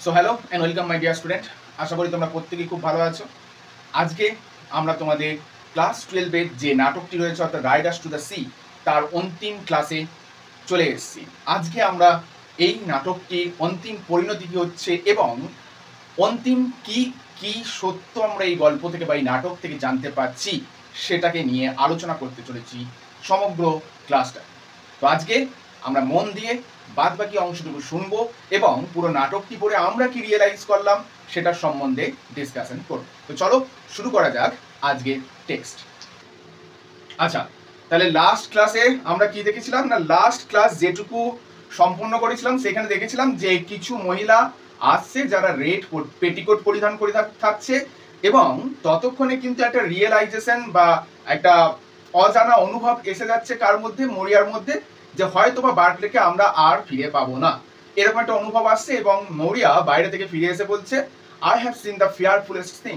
So hello and welcome my dear student. আশা করি তোমরা প্রত্যেকেই খুব ভালো আছো। আজকে আমরা তোমাদের ক্লাস 12-এর যে নাটকটি রয়েছে অর্থাৎ রাইডার্স টু দ্য সি তার অন্তিম ক্লাসে চলে এসেছি। আজকে আমরা এই নাটকটির অন্তিম পরিণতি কী হচ্ছে এবং অন্তিম কি কি সত্য আমরা এই গল্প থেকে বা এই নাটক থেকে জানতে পারছি সেটাকে নিয়ে আলোচনা করতে চলেছি সমগ্র ক্লাসটা। তো আজকে আমরা মন দিয়ে বাদবাকি অংশটুকু শুনবো এবং পুরো নাটকটি পড়ে আমরা কি রিয়েলাইজ করলাম সেটার সম্বন্ধে ডিসকাশন করব। তো চলো শুরু করা যাক আজকের টেক্সট। আচ্ছা, তাহলে লাস্ট ক্লাসে আমরা কি দেখেছিলাম না, লাস্ট ক্লাস যেটুকু সম্পূর্ণ করেছিলাম সেখানে দেখেছিলাম যে কিছু মহিলা আসছে যারা রেড পেটিকোট পরিধান করে থাকছে এবং ততক্ষণে কিন্তু একটা রিয়েলাইজেশন বা একটা অজানা অনুভব এসে যাচ্ছে কার মধ্যে, মরিয়ার মধ্যে, যে হয়তো বা বার্কলেকে আমরা আর ফিরে পাবো না, এরকম একটা অনুভব আসছে এবং মরিয়া বাইরে থেকে ফিরে এসে বলছে I have seen the fearfulest thing,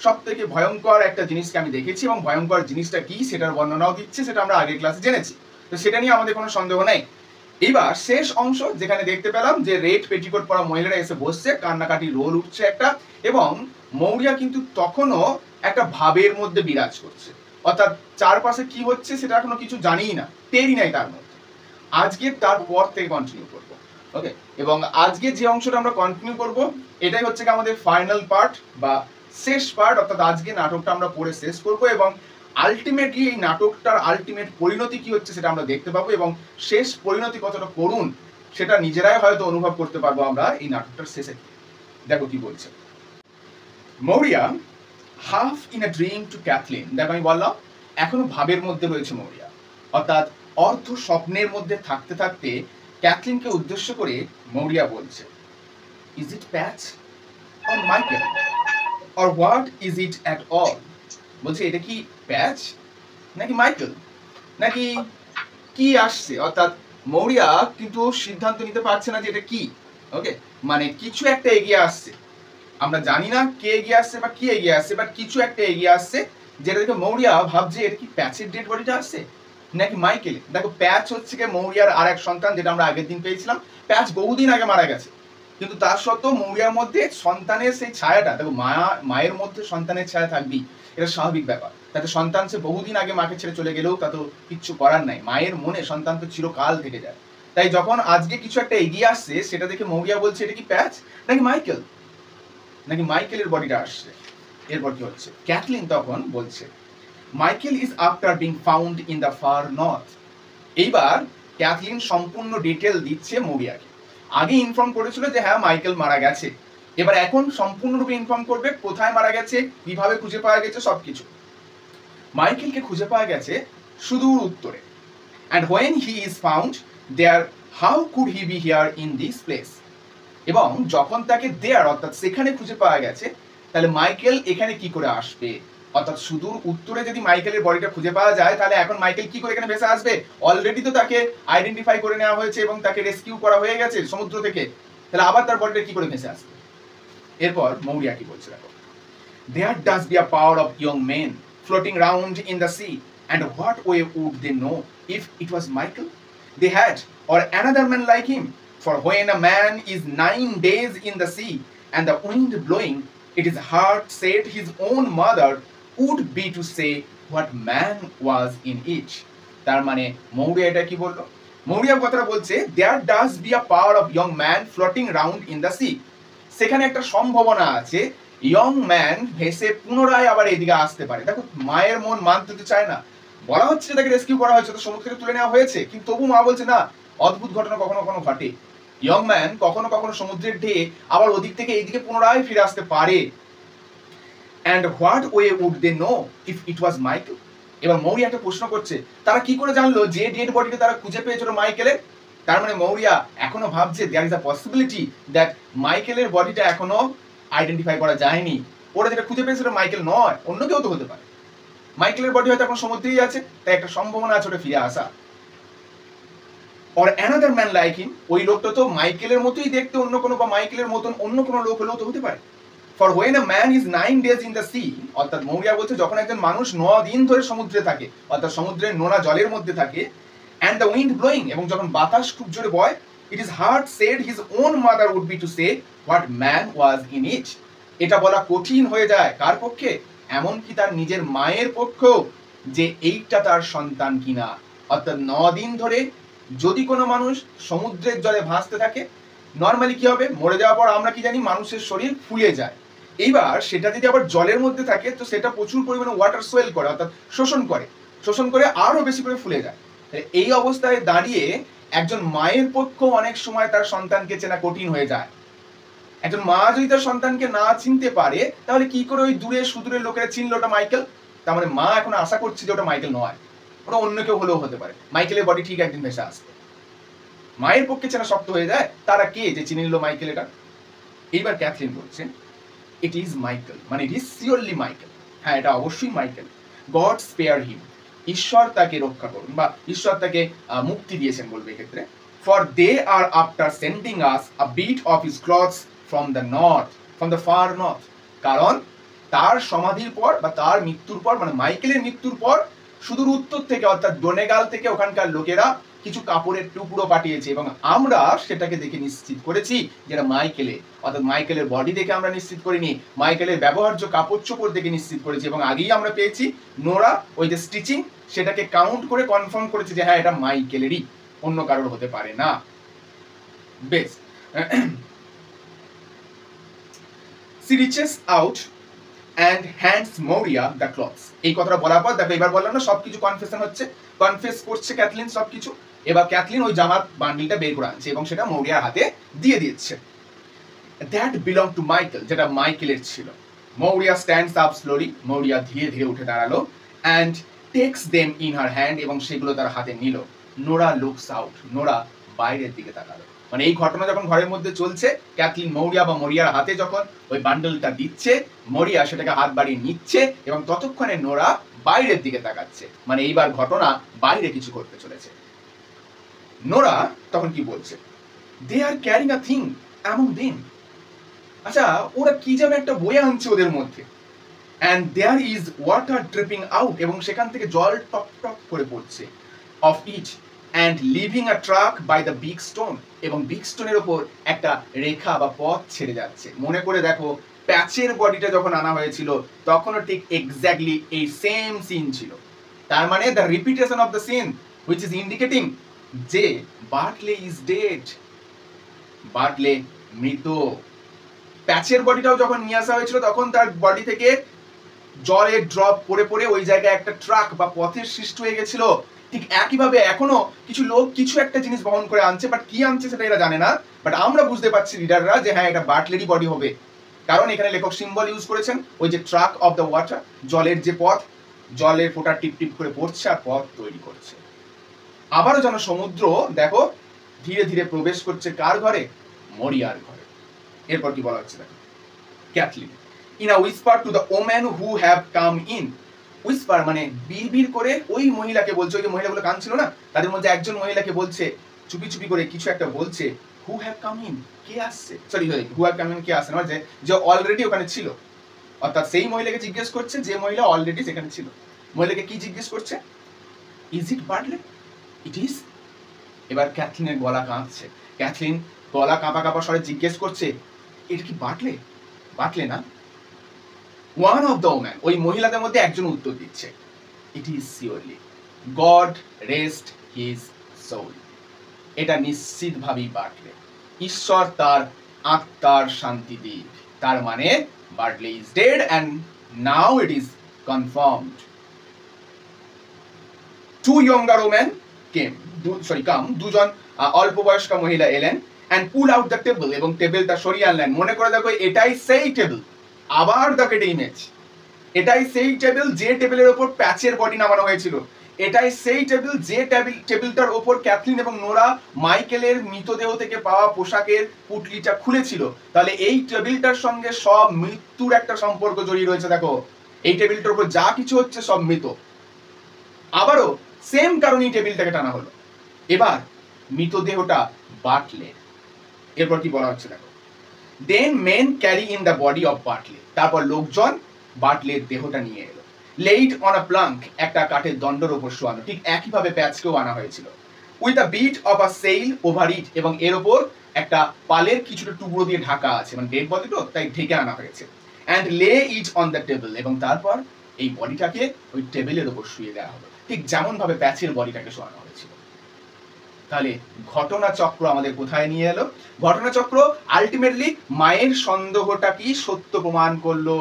সব থেকে ভয়ঙ্কর একটা জিনিসকে আমি দেখেছি এবং ভয়ঙ্কর জিনিসটা কি সেটার বর্ণনাও দিচ্ছে, সেটা আমরা আগের ক্লাসে জেনেছি। তো সেটা নিয়ে আমাদের কোনো সন্দেহ নেই। এইবার শেষ অংশ যেখানে দেখতে পেলাম যে রেড পেটিকোট পরা মহিলারা এসে বসছে, কান্নাকাটি রোল উঠছে একটা, এবং মৌরিয়া কিন্তু তখনও একটা ভাবের মধ্যে বিরাজ করছে, অর্থাৎ চারপাশে কি হচ্ছে সেটা এখনো কিছু জানিই না, টেরই নাই তার মধ্যে। আজকে তারপর থেকে কন্টিনিউ করবো, ওকে। এবং আজকে যে অংশটা আমরা কন্টিনিউ করব এটাই হচ্ছে কি আমাদের ফাইনাল পার্ট বা শেষ পার্ট, অর্থাৎ আজকে নাটকটা আমরা পড়ে শেষ করব এবং আলটিমেটলি এই নাটকটার আলটিমেট পরিণতি কি হচ্ছে সেটা আমরা দেখতে পাবো এবং শেষ পরিণতি কতটা করুন সেটা নিজেরাই হয়তো অনুভব করতে পারবো আমরা এই নাটকটার শেষে। দেখো কি বলছে Maurya, half in a dream to Cathleen. দেখো আমি বললাম এখনো ভাবের মধ্যে রয়েছে মৌরিয়া, অর্থাৎ অর্ধ স্বপ্নের মধ্যে থাকতে থাকতে ক্যাথলিনকে উদ্দেশ্য করে মৌরিয়া বলছে is it patch or Michael or what is it at all. বলছে এটা কি প্যাচ নাকি মাইকেল নাকি কি আসছে, অর্থাৎ মৌরিয়া কিন্তু সিদ্ধান্ত নিতে পারছে না যে এটা কি, ওকে। মানে কিছু একটা এগিয়ে আসছে, আমরা জানি না কে এগিয়ে আসছে বা কি এগিয়ে আসছে, বাট কিছু একটা এগিয়ে আসছে যেটা দেখে মৌরিয়া ভাবছে এটা কি প্যাচের ডেড বডিটা আসছে নাকি মাইকেল। দেখো প্যাচ হচ্ছে কি মৌরিয়ার আর এক সন্তান, যেটা আমরা আগের দিন পেয়েছিলাম। প্যাচ বহুদিন আগে মারা গেছে, কিন্তু তার সত্ত্বেও মৌরিয়ার মধ্যে সন্তানের সেই ছায়াটা, দেখো মায়ের মধ্যে সন্তানের ছায়া থাকবেই, এটা স্বাভাবিক ব্যাপার। তাতে সন্তান সে বহুদিন আগে মাকে ছেড়ে চলে গেলেও তা তো কিচ্ছু করার নাই, মায়ের মনে সন্তান তো চিরকাল থেকে যায়। তাই যখন আজকে কিছু একটা এগিয়ে আসছে সেটা দেখে মৌরিয়া বলছে এটা কি প্যাচ নাকি মাইকেল, নাকি মাইকেলের বডিটা আসছে। এরপর কি হচ্ছে, ক্যাথলিন তখন বলছে Michael is after being found in the far north. এইবার ক্যাথলিন সম্পূর্ণ ডিটেল দিচ্ছে মৌরিয়াকে। আগে ইনফর্ম করেছিল যে হ্যাঁ মাইকেল মারা গেছে, এবার এখন সম্পূর্ণরূপে ইনফর্ম করবে কোথায় মারা গেছে, কিভাবে খুঁজে পাওয়া গেছে, সবকিছু। মাইকেলকে খুঁজে পাওয়া গেছে সুদূর উত্তরে, and when he is found there how could he be here in this place. এবং যখন তাকে দেয়ার অর্থাৎ সেখানে খুঁজে পাওয়া গেছে, তাহলে মাইকেল এখানে কি করে আসবে, অর্থাৎ সুদূর উত্তরে যদি মাইকেলের বডিটা খুঁজে পাওয়া যায় তাহলে এখন মাইকেল কি করে এখানে ভেসে আসবে, অলরেডি তো তাকে আইডেন্টিফাই করে নেওয়া হয়েছে এবং তাকে রেস্কিউ করা হয়ে গেছে সমুদ্র থেকে, তাহলে আবার তার বডিটা কি করে ভেসে আসবে। এরপর মৌরিয়া কি বলছে দেখো, there does be a power of young men floating round in the sea, and what way would they know if it was Michael they had or another man like him? For when a man is 9 days in the sea and the wind blowing, it is hard said his own mother would be to say what man was in it. তার মানে মৌরিয়া এটা কি বললো, মৌরিয়া কথাটা বলছে there does be a power of young man floating round in the sea, সেখানে একটা সম্ভাবনা আছে ইয়ং ম্যান ভেসে পুনরায় আবার এদিকে আসতে পারে। দেখো মায়ের মন মানতে তো চায় না, বলা হচ্ছে তাকে রেস্কিউ করা হয়েছে, তো সমুদ্র থেকে তুলে নেওয়া হয়েছে, কিন্তু তবু মা বলছে না, অদ্ভুত ঘটনা কখনো কখনো ঘটে, ইয়ং ম্যান কখনো কখনো সমুদ্রের ঢেয়ে আবার ওদিক থেকে এইদিকে পুনরায় ফিরে আসতে পারে। And what way would they know if it was Michael. এবার মৌরিয়া একটা প্রশ্ন করছে, তারা কি করে জানলো যে ডেড বডিটা তারা খুঁজে পেয়েছিল মাইকেলের। তার মানে মৌরিয়া এখনো ভাবছে there is a possibility that মাইকেলের বডিটা এখনো আইডেন্টিফাই করা যায়নি, ওরা যেটা খুঁজে পেয়েছিল মাইকেল নয়, অন্য কেউ তো হতে পারে। মাইকেলের বডি হয়তো এখন সমুদ্রেই আছে, তাই একটা সম্ভাবনা আছে ওটা ফিরে আসা। or another man like him, ওই লোকটা তো মাইকেলের মতোই দেখতে, অন্য কোনো বা মাইকেলের মতন অন্য কোনো লোক হলেও তো হতে পারে। for when a man is 9 days in the sea, অর্থাৎ মৌরিয়া বলছে যখন একজন মানুষ 9 দিন ধরে সমুদ্রে থাকে, অর্থাৎ সমুদ্রের নোনা জলের মধ্যে থাকে, and the wind blowing, এবং যখন বাতাস খুব জোরে বয়, It is hard said his own mother would be to say what man was in it. এটা বলা কঠিন হয়ে যায় কার পক্ষে? এমনকি তার নিজের মায়ের পক্ষেও, যে এইটা তার সন্তান কিনা। অর্থাৎ 9 দিন ধরে যদি কোনো মানুষ সমুদ্রের জলে ভাসতে থাকে, নর্মালি কি হবে, মরে যাওয়ার পর আমরা কি জানি, মানুষের শরীর ফুলে যায়। এইবার সেটা যদি আবার জলের মধ্যে থাকে, তো সেটা প্রচুর পরিমাণে ওয়াটার সোয়েল করে, অর্থাৎ শোষণ করে আরো বেশি করে ফুলে যায়। এই অবস্থায় দাঁড়িয়ে একজন মায়ের পক্ষ অনেক সময় তার সন্তানকে চেনা কঠিন হয়ে যায়। একজন মা যদি তার সন্তানকে না চিনতে পারে, তাহলে কি করে ওই দূরে সুদূরের লোকেরা চিনলো ওটা মাইকেল? তার মানে মা এখন আশা করছে যে ওটা মাইকেল নয়, ওটা অন্য কেউ হলেও হতে পারে। মাইকেলের বডি ঠিক একদিন ভেসে আসবে। মায়ের পক্ষে চেনা শক্ত হয়ে যায়, তারা কে যে চিনে নিল মাইকেল এটা? এইবার ক্যাথলিন বলছেন ইট ইজ মাইকেল, মানে ইট ইজ সিওরলি মাইকেল। হ্যাঁ, এটা অবশ্যই মাইকেল। গড স্পেয়ার হিম, ঈশ্বর তাকে রক্ষা করুন, বা ঈশ্বর তাকে মুক্তি দিয়েছেন বলবে এক্ষেত্রে। For they are after sending us a bit of his clothes from the north, from the far north. কারণ তার সমাধির পর বা তার মৃত্যুর পর, মানে মাইকেলের মৃত্যুর পর সুদূর উত্তর থেকে অর্থাৎ ডোনেগাল থেকে ওখানকার লোকেরা কিছু কাপড়ের টুকরো পাঠিয়েছে, এবং আমরা সেটাকে দেখে নিশ্চিত করেছি যেটা মাইকেলের, অর্থাৎ মাইকেলের বডি দেখে আমরা নিশ্চিত করিনি, মাইকেলের ব্যবহার্য কাপড় চোপড় দেখে নিশ্চিত করেছি। এবং আগেই আমরা পেয়েছি নোরা ওই যে স্টিচিং, সেটাকে কাউন্ট করে কনফার্ম করেছে যে হ্যাঁ এটা মাইকেলেরই, অন্য কারোর হতে পারে না। বেশ, she reaches out and hands Moria the cloths. এই কথাটা বলার পর দেখো, এবার বললাম না সবকিছু কনফেশন হচ্ছে, কনফেস করছে ক্যাথলিন সবকিছু। এবার ক্যাথলিন ওই জামার বান্ডিলটা বের করে আনছে এবং সেটা মৌরিয়ার হাতে দিয়ে দিচ্ছে। দ্যাট বিলং টু মাইকেল, যেটা মাইকেলের ছিল। Maurya stands up slowly, Maurya ধীরে ধীরে উঠে দাঁড়ালো, and takes them in her hand, এবং সেগুলো তার হাতে নিল। নোরা লুকস আউট, নোরা বাইরের দিকে তাকালো। মানে এই ঘটনা যখন ঘরের মধ্যে চলছে, ক্যাথলিন মৌরিয়া বা মরিয়ার হাতে যখন ওই বান্ডেলটা দিচ্ছে, মরিয়া সেটাকে হাত বাড়িয়ে নিচ্ছে, এবং ততক্ষণে নোরা বাইরের দিকে তাকাচ্ছে। মানে এইবার ঘটনা বাইরে কিছু করতে চলেছে। নোরা তখন কি বলছে, they are carrying a thing among them. আচ্ছা, ওরা কি যেন একটা বয়ে আনছে ওদের মধ্যে। And there is water dripping out, এবং সেখান থেকে জল টপ টপ করে পড়ছে। Of it and leaving a track by the big stone, এবং বিগ স্টোনের উপর একটা রেখা বা পথ ছেড়ে যাচ্ছে। মনে করে দেখো, প্যাচের বডিটা যখন আনা হয়েছিল তখনও ঠিক এক্স্যাক্টলি এই সেম সিন ছিল। তার মানে the repetition of the scene which is indicating যে বার্টলে ইজ ডেড, বার্টলে মৃত। প্যাচের বডিটাও যখন নিয়ে আসা হয়েছিল তখন তার বডি থেকে জলের ড্রপ পড়ে পড়ে ওই জায়গায় একটা ট্রাক বা পথের সৃষ্টি হয়ে গেছিল। ঠিক একইভাবে এখনো কিছু লোক কিছু একটা জিনিস বহন করে আনছে, বাট কি আনছে সেটা এরা জানে না। বাট আমরা বুঝতে পারছি রিডাররা যে হ্যাঁ এটা বার্টলেরই বডি হবে, কারণ এখানে লেখক সিম্বল ইউজ করেছেন, ওই যে ট্রাক অফ দ্য ওয়াটার, জলের যে পথ, জলের ফোঁটা টিপ টিপ করে পড়ছে আর পথ তৈরি করছে। আবারও যেন সমুদ্র দেখো ধীরে ধীরে প্রবেশ করছে কার ঘরে? মরিয়ার ঘরে। এরপর কি বলা হচ্ছে দেখো, Cathleen in a whisper to the woman who have come in. Whisper মানে বিড়বিড় করে ওই মহিলাকে বলছে, ওই যে মহিলাগুলো কাঁদছিল না, তাদের মধ্যে একজন মহিলাকে বলছে, চুপি চুপি করে কিছু একটা বলছে, হু হ্যাভ কাম ইন, কে আসছে, sorry who have come in কে আসছে না, যে অলরেডি ওখানে ছিল। অর্থাৎ সেই মহিলাকে জিজ্ঞেস করছে যে মহিলা অলরেডি সেখানে ছিল। মহিলাকে কি জিজ্ঞেস করছে? Is it Bartley? It is. এবার ক্যাথলিনের গলা কাঁপছে। ক্যাথলিন গলা কাঁপা কাঁপা স্বরে জিজ্ঞেস করছে, এটা কি বার্টলে? বার্টলে না। ওয়ান অফ দ্য ওম্যান, ওই মহিলাদের মধ্যে একজন উত্তর দিচ্ছে, it is surely God rest his soul. এটা নিশ্চিতভাবেই বার্টলে, ঈশ্বর তার আত্মার শান্তি দিক। তার মানে Bartley is dead and now it is confirmed. Two younger woman come, দুজন অল্প বয়স্ক মহিলা এলেন, and pull out the table, এবং টেবিলটা সরিয়ে আনলেন। মনে করে দেখো এটাই সেই টেবিল, আবার দেখো এটা ইমেজ, এটাই সেই টেবিল যে টেবিলের ওপর প্যাচের বডি নামানো হয়েছিল। এটাই সেই টেবিল যে টেবিলটার ওপর ক্যাথলিন এবং নোরা মাইকেলের মৃতদেহ থেকে পাওয়া পোশাকের পুটলিটা খুলেছিল। তাহলে এই টেবিলটার সঙ্গে সব মৃত্যুর একটা সম্পর্ক জড়িয়ে রয়েছে। দেখো এই টেবিলটার উপর যা কিছু হচ্ছে সব মৃত। আবারও সেম কারণেই টেবিলটাকে টানা হলো। এবার মৃতদেহটা বার্টলে। এরপর কি বলা হচ্ছে দেখো, then men carry in the body of Bartley, তারপর লোকজন বার্টলের দেহটা নিয়ে এলো। লেইড অন আ প্লাঙ্ক, একটা কাঠের দণ্ডের উপর শোয়ানো। ঠিক একইভাবে প্যাচকেও আনা হয়েছিল। With a bit of a sail over it, এবং এর ওপর একটা পালের কিছুটা টুকরো দিয়ে ঢাকা আছে, মানে ডেড বডি তো তাই ঢেকে আনা হয়েছে। অ্যান্ড লে ইট অন দ্য টেবিল, এবং তারপর এই বডিটাকে ওই টেবিলের ওপর শুয়ে দেওয়া হলো, ঠিক যেমন ভাবে প্যাচের বডিটাকে শোয়ানো হয়েছিল। তাহলে ঘটনাচক্র আমাদের কোথায় নিয়ে এলো? ঘটনাচক্র আলটিমেটলি মায়ের সন্দেহটা কি সত্য প্রমাণ করলো।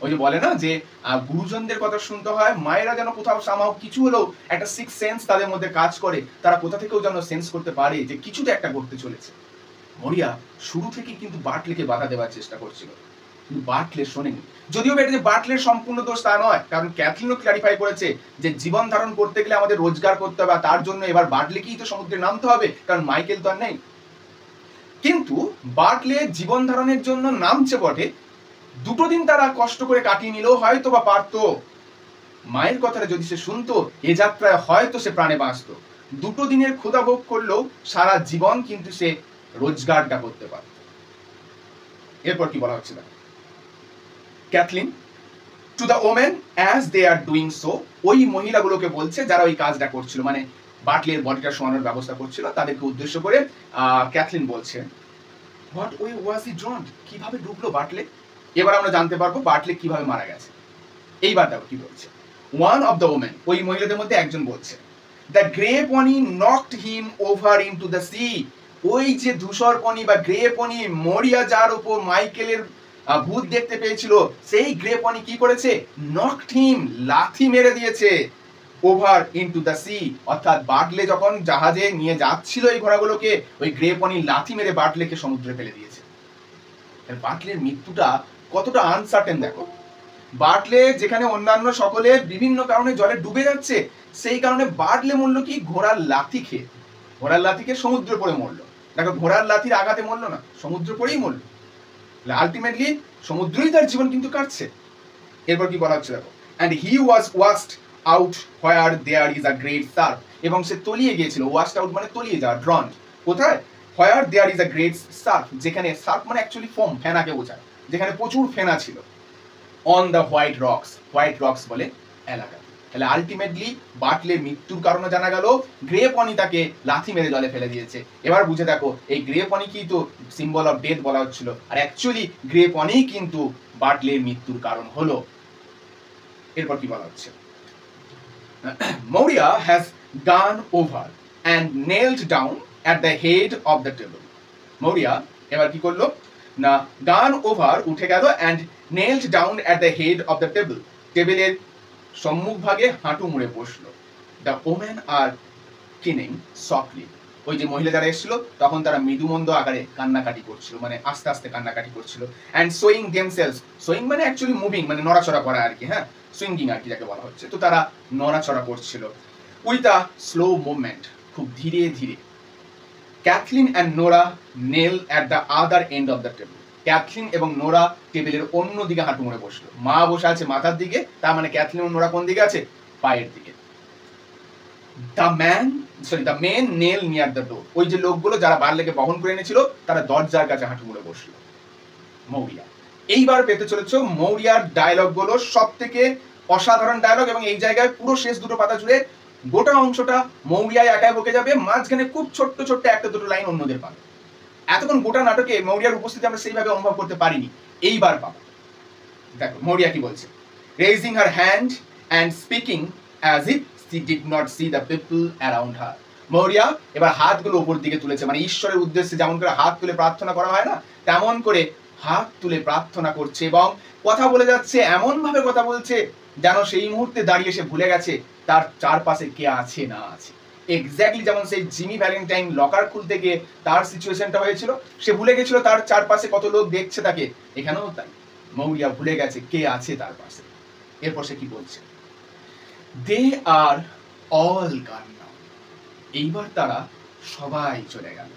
ওই যে বলে না যে গুরুজনদের কথা শুনতে হয়, মায়েরা যেন কোথাও সামাও কিছু হলেও একটা সিক্স সেন্স তাদের মধ্যে কাজ করে, তারা কোথা থেকেও যেন সেন্স করতে পারে যে কিছু তো একটা ঘটতে চলেছে। মরিয়া শুরু থেকে কিন্তু বার্টলেকে বাধা দেওয়ার চেষ্টা করছিল, কিন্তু বার্টলে শোনেনি। যদিও এটা যে বার্টলের সম্পূর্ণ দোষ তা নয়, কারণ ক্যাথলিনও ক্ল্যারিফাই করেছে যে জীবন ধারণ করতে গেলে আমাদের রোজগার করতে হবে, তার জন্য এবার বার্টলেকেই তো সমুদ্রে নামতে হবে, কারণ মাইকেল তো আর নেই। কিন্তু বার্টলে জীবন ধারণের জন্য নামছে বটে, দুটো দিন তারা কষ্ট করে কাটিয়ে নিলেও হয়তো বা পারতো, মায়ের কথাটা যদি সে শুনতো এ যাত্রায় হয়তো সে প্রাণে বাঁচত। দুটো দিনের ক্ষুধা ভোগ করলেও সারা জীবন কিন্তু সে রোজগারটা করতে পারত। এরপর কি বলা হচ্ছে না, Cathleen to the women as they are doing so, ওই মহিলাগুলোকে বলছে যারা ওই কাজটা করছিল, মানে বার্টলের বডিটা শোয়ানোর ব্যবস্থা করছিল, তাদেরকে উদ্দেশ্য করে ক্যাথলিন বলছে, হোয়াট ওয়ে ওয়াজ হি ড্রন্ড, কিভাবে ডুবলো বার্টলে। এবার আমরা জানতে পারবো বার্টলে কিভাবে মারা গেছে। এইবার দেখো কি বলছে, ওয়ান অফ দ্য ওমেন, ওই মহিলাদের মধ্যে একজন বলছে, the grey pony knocked him over into the sea, ওই যে ধূসর পনি বা গ্রে পনি মরিয়া যার উপর মাইকেলের ভূত দেখতে পেয়েছিল, সেই গ্রে পনি কি করেছে, নকড হিম, লাথি মেরে দিয়েছে, ওভার ইনটু দ্য সি, অর্থাৎ বার্টলে যখন জাহাজে নিয়ে যাচ্ছিল এই ঘোড়াগুলোকে, ওই গ্রে পনি লাথি মেরে বার্টলেকে সমুদ্রে ফেলে দিয়েছে। বার্টলের মৃত্যুটা কতটা আনসার্টেন দেখো। বার্টলে যেখানে অন্যান্য সকলে বিভিন্ন কারণে জলে ডুবে যাচ্ছে, সেই কারণে বার্টলে মরল কি, ঘোড়ার লাথি খেয়ে। ঘোড়ার লাথি খেয়ে সমুদ্রে পড়ে মরলো। দেখো ঘোড়ার লাথির আঘাতে মরলো না, সমুদ্র পড়েই মরলো। আলটিমেটলি সমুদ্রই তার জীবন কিন্তু কাটছে। এরপর কি বলা হচ্ছে দেখো, and he was washed out where there is a great surf, এবং সে তলিয়ে গিয়েছিল, ওয়াস্ট আউট মানে তলিয়ে যাওয়া, ড্রন, কোথায়, where there is a great surf, যেখানে, সার্ফ মানে অ্যাকচুয়ালি ফোম, ফেনাকে বোঝায়, যেখানে প্রচুর ফেনা ছিল, on the white rocks, white rocks বলে এলাকা। তাহলে আলটিমেটলি বার্টলের মৃত্যুর কারণে জানা গেল গ্রে পনি তাকে লাথি মেরে জলে ফেলে দিয়েছে। এবার বুঝে দেখো এই গ্রে পনি কি তো সিম্বল অফ ডেথ বলা হচ্ছিল, আর অ্যাকচুয়ালি গ্রে পনি কিন্তু বার্টলের মৃত্যুর কারণ হলো। এরপর কি বলা হচ্ছে, Maurya has gone over and kneeled down at the head of the table. Maurya এবার কি করলো না, গান ওভার উঠে গেল, and kneeled down at the head of the table, টেবিলের সম্মুখ ভাগে হাঁটু মুড়ে বসলো। The women are keening softly, ওই যে মহিলা যারা এসেছিল তখন তারা মৃদুমন্দ আকারে কান্নাকাটি করছিল, মানে আস্তে আস্তে কান্নাকাটি করছিল। অ্যান্ড সোয়িং দেমসেলস, সোয়িং মানে অ্যাকচুয়ালি মুভিং, মানে নড়াচড়া করা আর কি, হ্যাঁ, সুইঙ্গিং আর কি যাকে বলা হচ্ছে। তো তারা নড়াচড়া করছিল উইথ আ স্লো মুভমেন্ট, খুব ধীরে ধীরে। Cathleen and Nora kneel at the other end of the table, Cathleen এবং নোরা টেবিলের অন্য দিকে হাঁটু মুড়ে বসলো। মা বসে আছে মাথার দিকে, তার মানে ক্যাথলিন এবং নোরা কোন দিকে আছে, পায়ের দিকে। The men kneel near the door, ওই যে লোকগুলো যারা বার্টলেকে বহন করে এনেছিল তারা দরজার কাছে হাঁটু মুড়ে বসলো। মৌরিয়া এইবার পেতে চলেছ মৌরিয়ার ডায়লগ গুলো সব থেকে অসাধারণ ডায়লগ, এবং এই জায়গায় পুরো শেষ দুটো পাতা জুড়ে গোটা অংশটা মৌরিয়ায় একাই বকে যাবে, মাঝখানে খুব ছোট্ট ছোট্ট একটা দুটো লাইন অন্যদের পাবে। এতক্ষণ গোটা নাটকে মৌরিয়ার উপস্থিতি আমরা সেইভাবে অনুভব করতে পারিনি, এইবার পাবো। দেখো মৌরিয়া কি বলছে, raising her hand and speaking as if she did not see the people around her. Maurya এবার হাতগুলো উপর দিকে তুলেছে, মানে ঈশ্বরের উদ্দেশ্যে যেমন করে হাত তুলে প্রার্থনা করা হয় না, তেমন করে হাত তুলে প্রার্থনা করছে, এবং কথা বলে যাচ্ছে, এমন ভাবে কথা বলছে যেন সেই মুহূর্তে দাঁড়িয়ে সে ভুলে গেছে তার চারপাশে কে আছে না আছে। এক্স্যাক্টলি যেমন সেই জিমি ভ্যালেন্টাইন লকার খুলতে গিয়ে তার সিচুয়েশনটা হয়েছিল, সে ভুলে গেছিল তার চারপাশে কত লোক দেখছে তাকে, এখানেও তাই, মৌরিয়া ভুলে গেছে কে আছে তার পাশে। এরপর সে কি বলছে, দে আর অল গন নাও, এইবার তারা সবাই চলে গেল।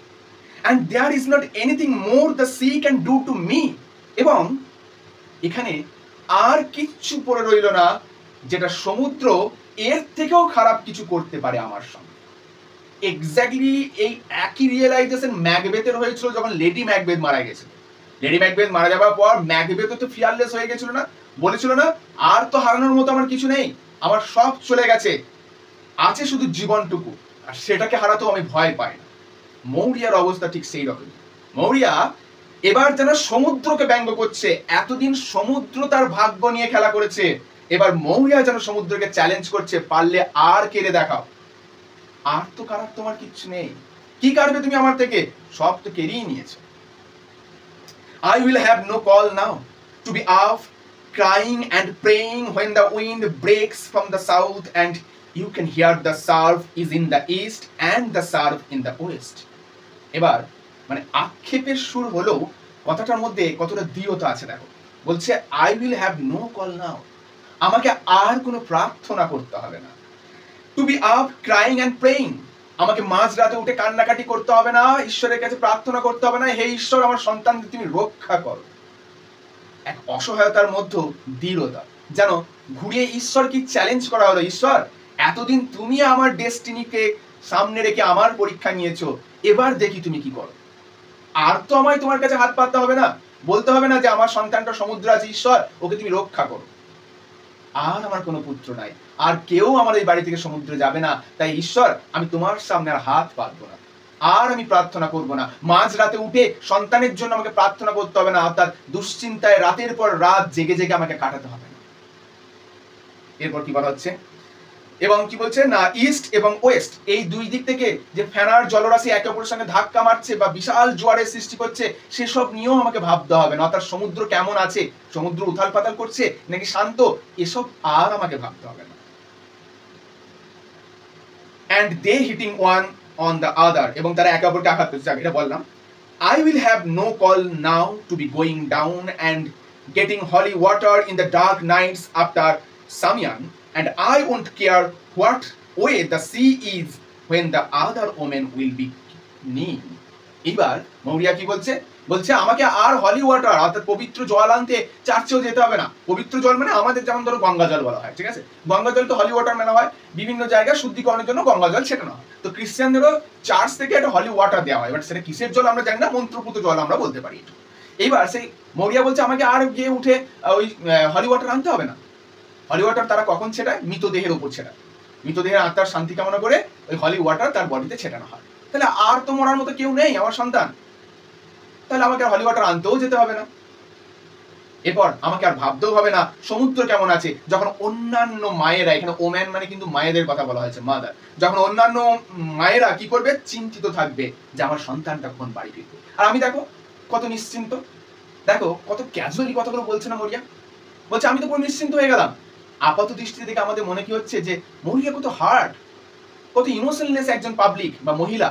And there is not anything more the sea can do to me, এবং এখানে আর কিচ্ছু পড়ে রইল না যেটা সমুদ্র এর থেকেও খারাপ কিছু করতে পারে আমার সঙ্গে। এক্স্যাক্টলি এই একই রিয়েলাইজেশন ম্যাকবেথের হয়েছিল যখন লেডি ম্যাকবেথ মারা গেছিল। লেডি ম্যাকবেথ মারা যাওয়ার পর ম্যাকবেথ তো ফিয়ারলেস হয়ে গেছিল না, বলেছিল না আর তো হারানোর মতো আমার কিছু নেই, আমার সব চলে গেছে, আছে শুধু জীবনটুকু। আর সেটাকে হারাতেও আমি ভয় পাই না। মৌরিয়ার অবস্থা ঠিক সেই রকম। মৌরিয়া এবার যেন সমুদ্রকে ব্যঙ্গ করছে। এতদিন সমুদ্র তার ভাগ্য নিয়ে খেলা করেছে, এবার মৌরিয়া যেন সমুদ্রকে চ্যালেঞ্জ করছে, পারলে আর কেড়ে দেখাও। আর তো কারার তোমার কিচ্ছু নেই, কি কারবে তুমি আমার থেকে? সব তো কেড়েই নিয়েছে। I will have no call now to be off crying and praying when the wind breaks from the south and you can hear the surf is in the east and the surf in the west. এবার মানে আক্ষেপের সুর হলেও কথাটার মধ্যে কতটা দৃঢ়তা আছে দেখো। বলছে I will have no call now, আমাকে আর কোনো প্রার্থনা করতে হবে না। To be up crying and praying, আমাকে মাঝরাতে উঠে কান্নাকাটি করতে হবে না, ঈশ্বরের কাছে প্রার্থনা করতে হবে না, হে ঈশ্বর আমার সন্তানদের তুমি রক্ষা করো। এক অসহায়তার মধ্যে দৃঢ়তা, যেন ঘুরিয়ে ঈশ্বরকে চ্যালেঞ্জ করা হলো, ঈশ্বর এতদিন তুমি আমার ডেস্টিনিকে সামনে রেখে আমার পরীক্ষা নিয়েছো, এবার দেখি তুমি কি করো। আর তো আমায় তোমার কাছে হাত পাততে হবে না, বলতে হবে না যে আমার সন্তানটা সমুদ্র আছে, ঈশ্বর ওকে তুমি রক্ষা করো। আর আমার কোনো পুত্র নাই, আর কেউ আমার এই বাড়ি থেকে সমুদ্রে যাবে না, তাই ঈশ্বর আমি তোমার সামনে আর হাত পাতবো না, আর আমি প্রার্থনা করব না। মাঝ রাতে উঠে সন্তানের জন্য আমাকে প্রার্থনা করতে হবে না, অর্থাৎ দুশ্চিন্তায় রাতের পর রাত জেগে জেগে আমাকে কাটাতে হবে না। এরপর কি বলা হচ্ছে, এবং কি বলছে না, ইস্ট এবং ওয়েস্ট এই দুই দিক থেকে যে ফেনার জলরাশি একে অপরের সঙ্গে ধাক্কা মারছে বা বিশাল জোয়ারের সৃষ্টি করছে, সেসব নিয়েও আমাকে ভাবতে হবে না। অর্থাৎ সমুদ্র কেমন আছে, সমুদ্র উথাল পাতাল করছে নাকি শান্ত, এসব আর আমাকে ভাবতে হবে না। and they hitting one on the other, এবং তারা একে অপরকে আঘাত করছে, এটা বললাম। I will have no call now to be going down and getting holy water in the dark nights after Samian, and I won't care what way the sea is when the other women will be near. এবার মৌরিয়া কি বলছে, বলছে আমাকে আর হলি water অর্থাৎ পবিত্র জল আনতে চার্চেও যেতে হবে না। পবিত্র জল মানে আমাদের যেমন ধরো গঙ্গা জল বলা হয়, ঠিক আছে, গঙ্গা জল তো হলি ওয়াটার মেলা হয়, বিভিন্ন জায়গায় শুদ্ধিকরণের জন্য গঙ্গা জল ছেটানো হয়। তো খ্রিস্টানদেরও চার্চ থেকে একটা হলি ওয়াটার দেওয়া হয়, বাট সেটা কিসের জল আমরা জানি না, মন্ত্রপুত জল আমরা বলতে পারি। এইবার সেই মৌরিয়া বলছে আমাকে আর গিয়ে উঠে ওই হলি ওয়াটার আনতে হবে না। হলি ওয়াটার তারা কখন ছেটায়? মৃতদেহের উপর ছেটায়, মৃতদেহের আত্মার শান্তি কামনা করে ওই হলি ওয়াটার তার বডিতে ছেটানো হয়। তাহলে আর তো মরার মতো কেউ নেই আমার সন্তান, তাহলে আমাকে হলি ওয়াটার আনতেও যেতে হবে না। এরপর আমাকে আর ভাবতেও হবে না সমুদ্র কেমন আছে, যখন অন্যান্য মায়েরা, এখানে ওম্যান মানে কিন্তু মায়েদের কথা বলা হয়েছে, মাদার, যখন অন্যান্য মায়েরা কি করবে, চিন্তিত থাকবে যে আমার সন্তানটা কখন বাড়ি ফিরবে। আর আমি দেখো কত নিশ্চিন্ত, দেখো কত ক্যাজুয়ালি কথাগুলো বলছে না মরিয়া, বলছে আমি তো পুরো নিশ্চিন্ত হয়ে গেলাম। আপাত দৃষ্টি থেকে আমাদের মনে কি হচ্ছে যে মরিয়া কত হার্ড, কত ইমোশনলেস একজন পাবলিক বা মহিলা।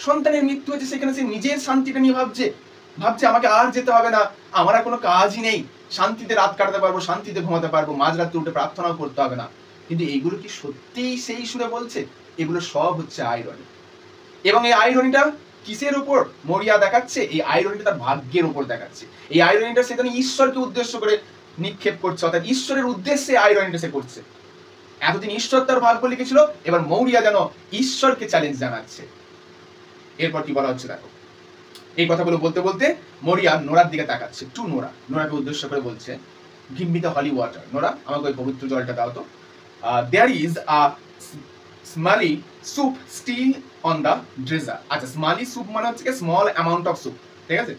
সন্তানের মৃত্যু হয়েছে, সেখানে সে নিজের শান্তিটা নিয়ে ভাবছে আমাকে আর যেতে হবে না, আমার আর কোনো কাজই নেই, শান্তিতে রাত কাটাতে পারবো, শান্তিতে ঘুমাতে পারবো, মাঝরাতে উঠে প্রার্থনাও করতে হবে না। কিন্তু এইগুলো কি সত্যিই সেই সুরে বলছে? এগুলো সব হচ্ছে আইরনি। এবং এই আইরনিটা কিসের উপর মরিয়া দেখাচ্ছে? এই আইরনিটা তার ভাগ্যের উপর দেখাচ্ছে। এই আইরনিটা সেখানে ঈশ্বরকে উদ্দেশ্য করে নিক্ষেপ করছে, অর্থাৎ ঈশ্বরের উদ্দেশ্যে আইরনিটা সে করছে। এতদিন ঈশ্বর তার ভাগ্য লিখেছিল, এবার মৌরিয়া যেন ঈশ্বরকে চ্যালেঞ্জ জানাচ্ছে। এরপর কি বলা হচ্ছে দেখো, এই কথাগুলো বলতে বলতে মরিয়া নোরার দিকে তাকাচ্ছে, টু নোরা, নোরাকে উদ্দেশ্য করে বলছে give me the holy water, Nora আমাকে ওই পবিত্র জলটা দাও তো। There is a small sup still on the dresser. আচ্ছা, স্মালি স্যুপ মানে হচ্ছে স্মল অ্যামাউন্ট অফ স্যুপ, ঠিক আছে,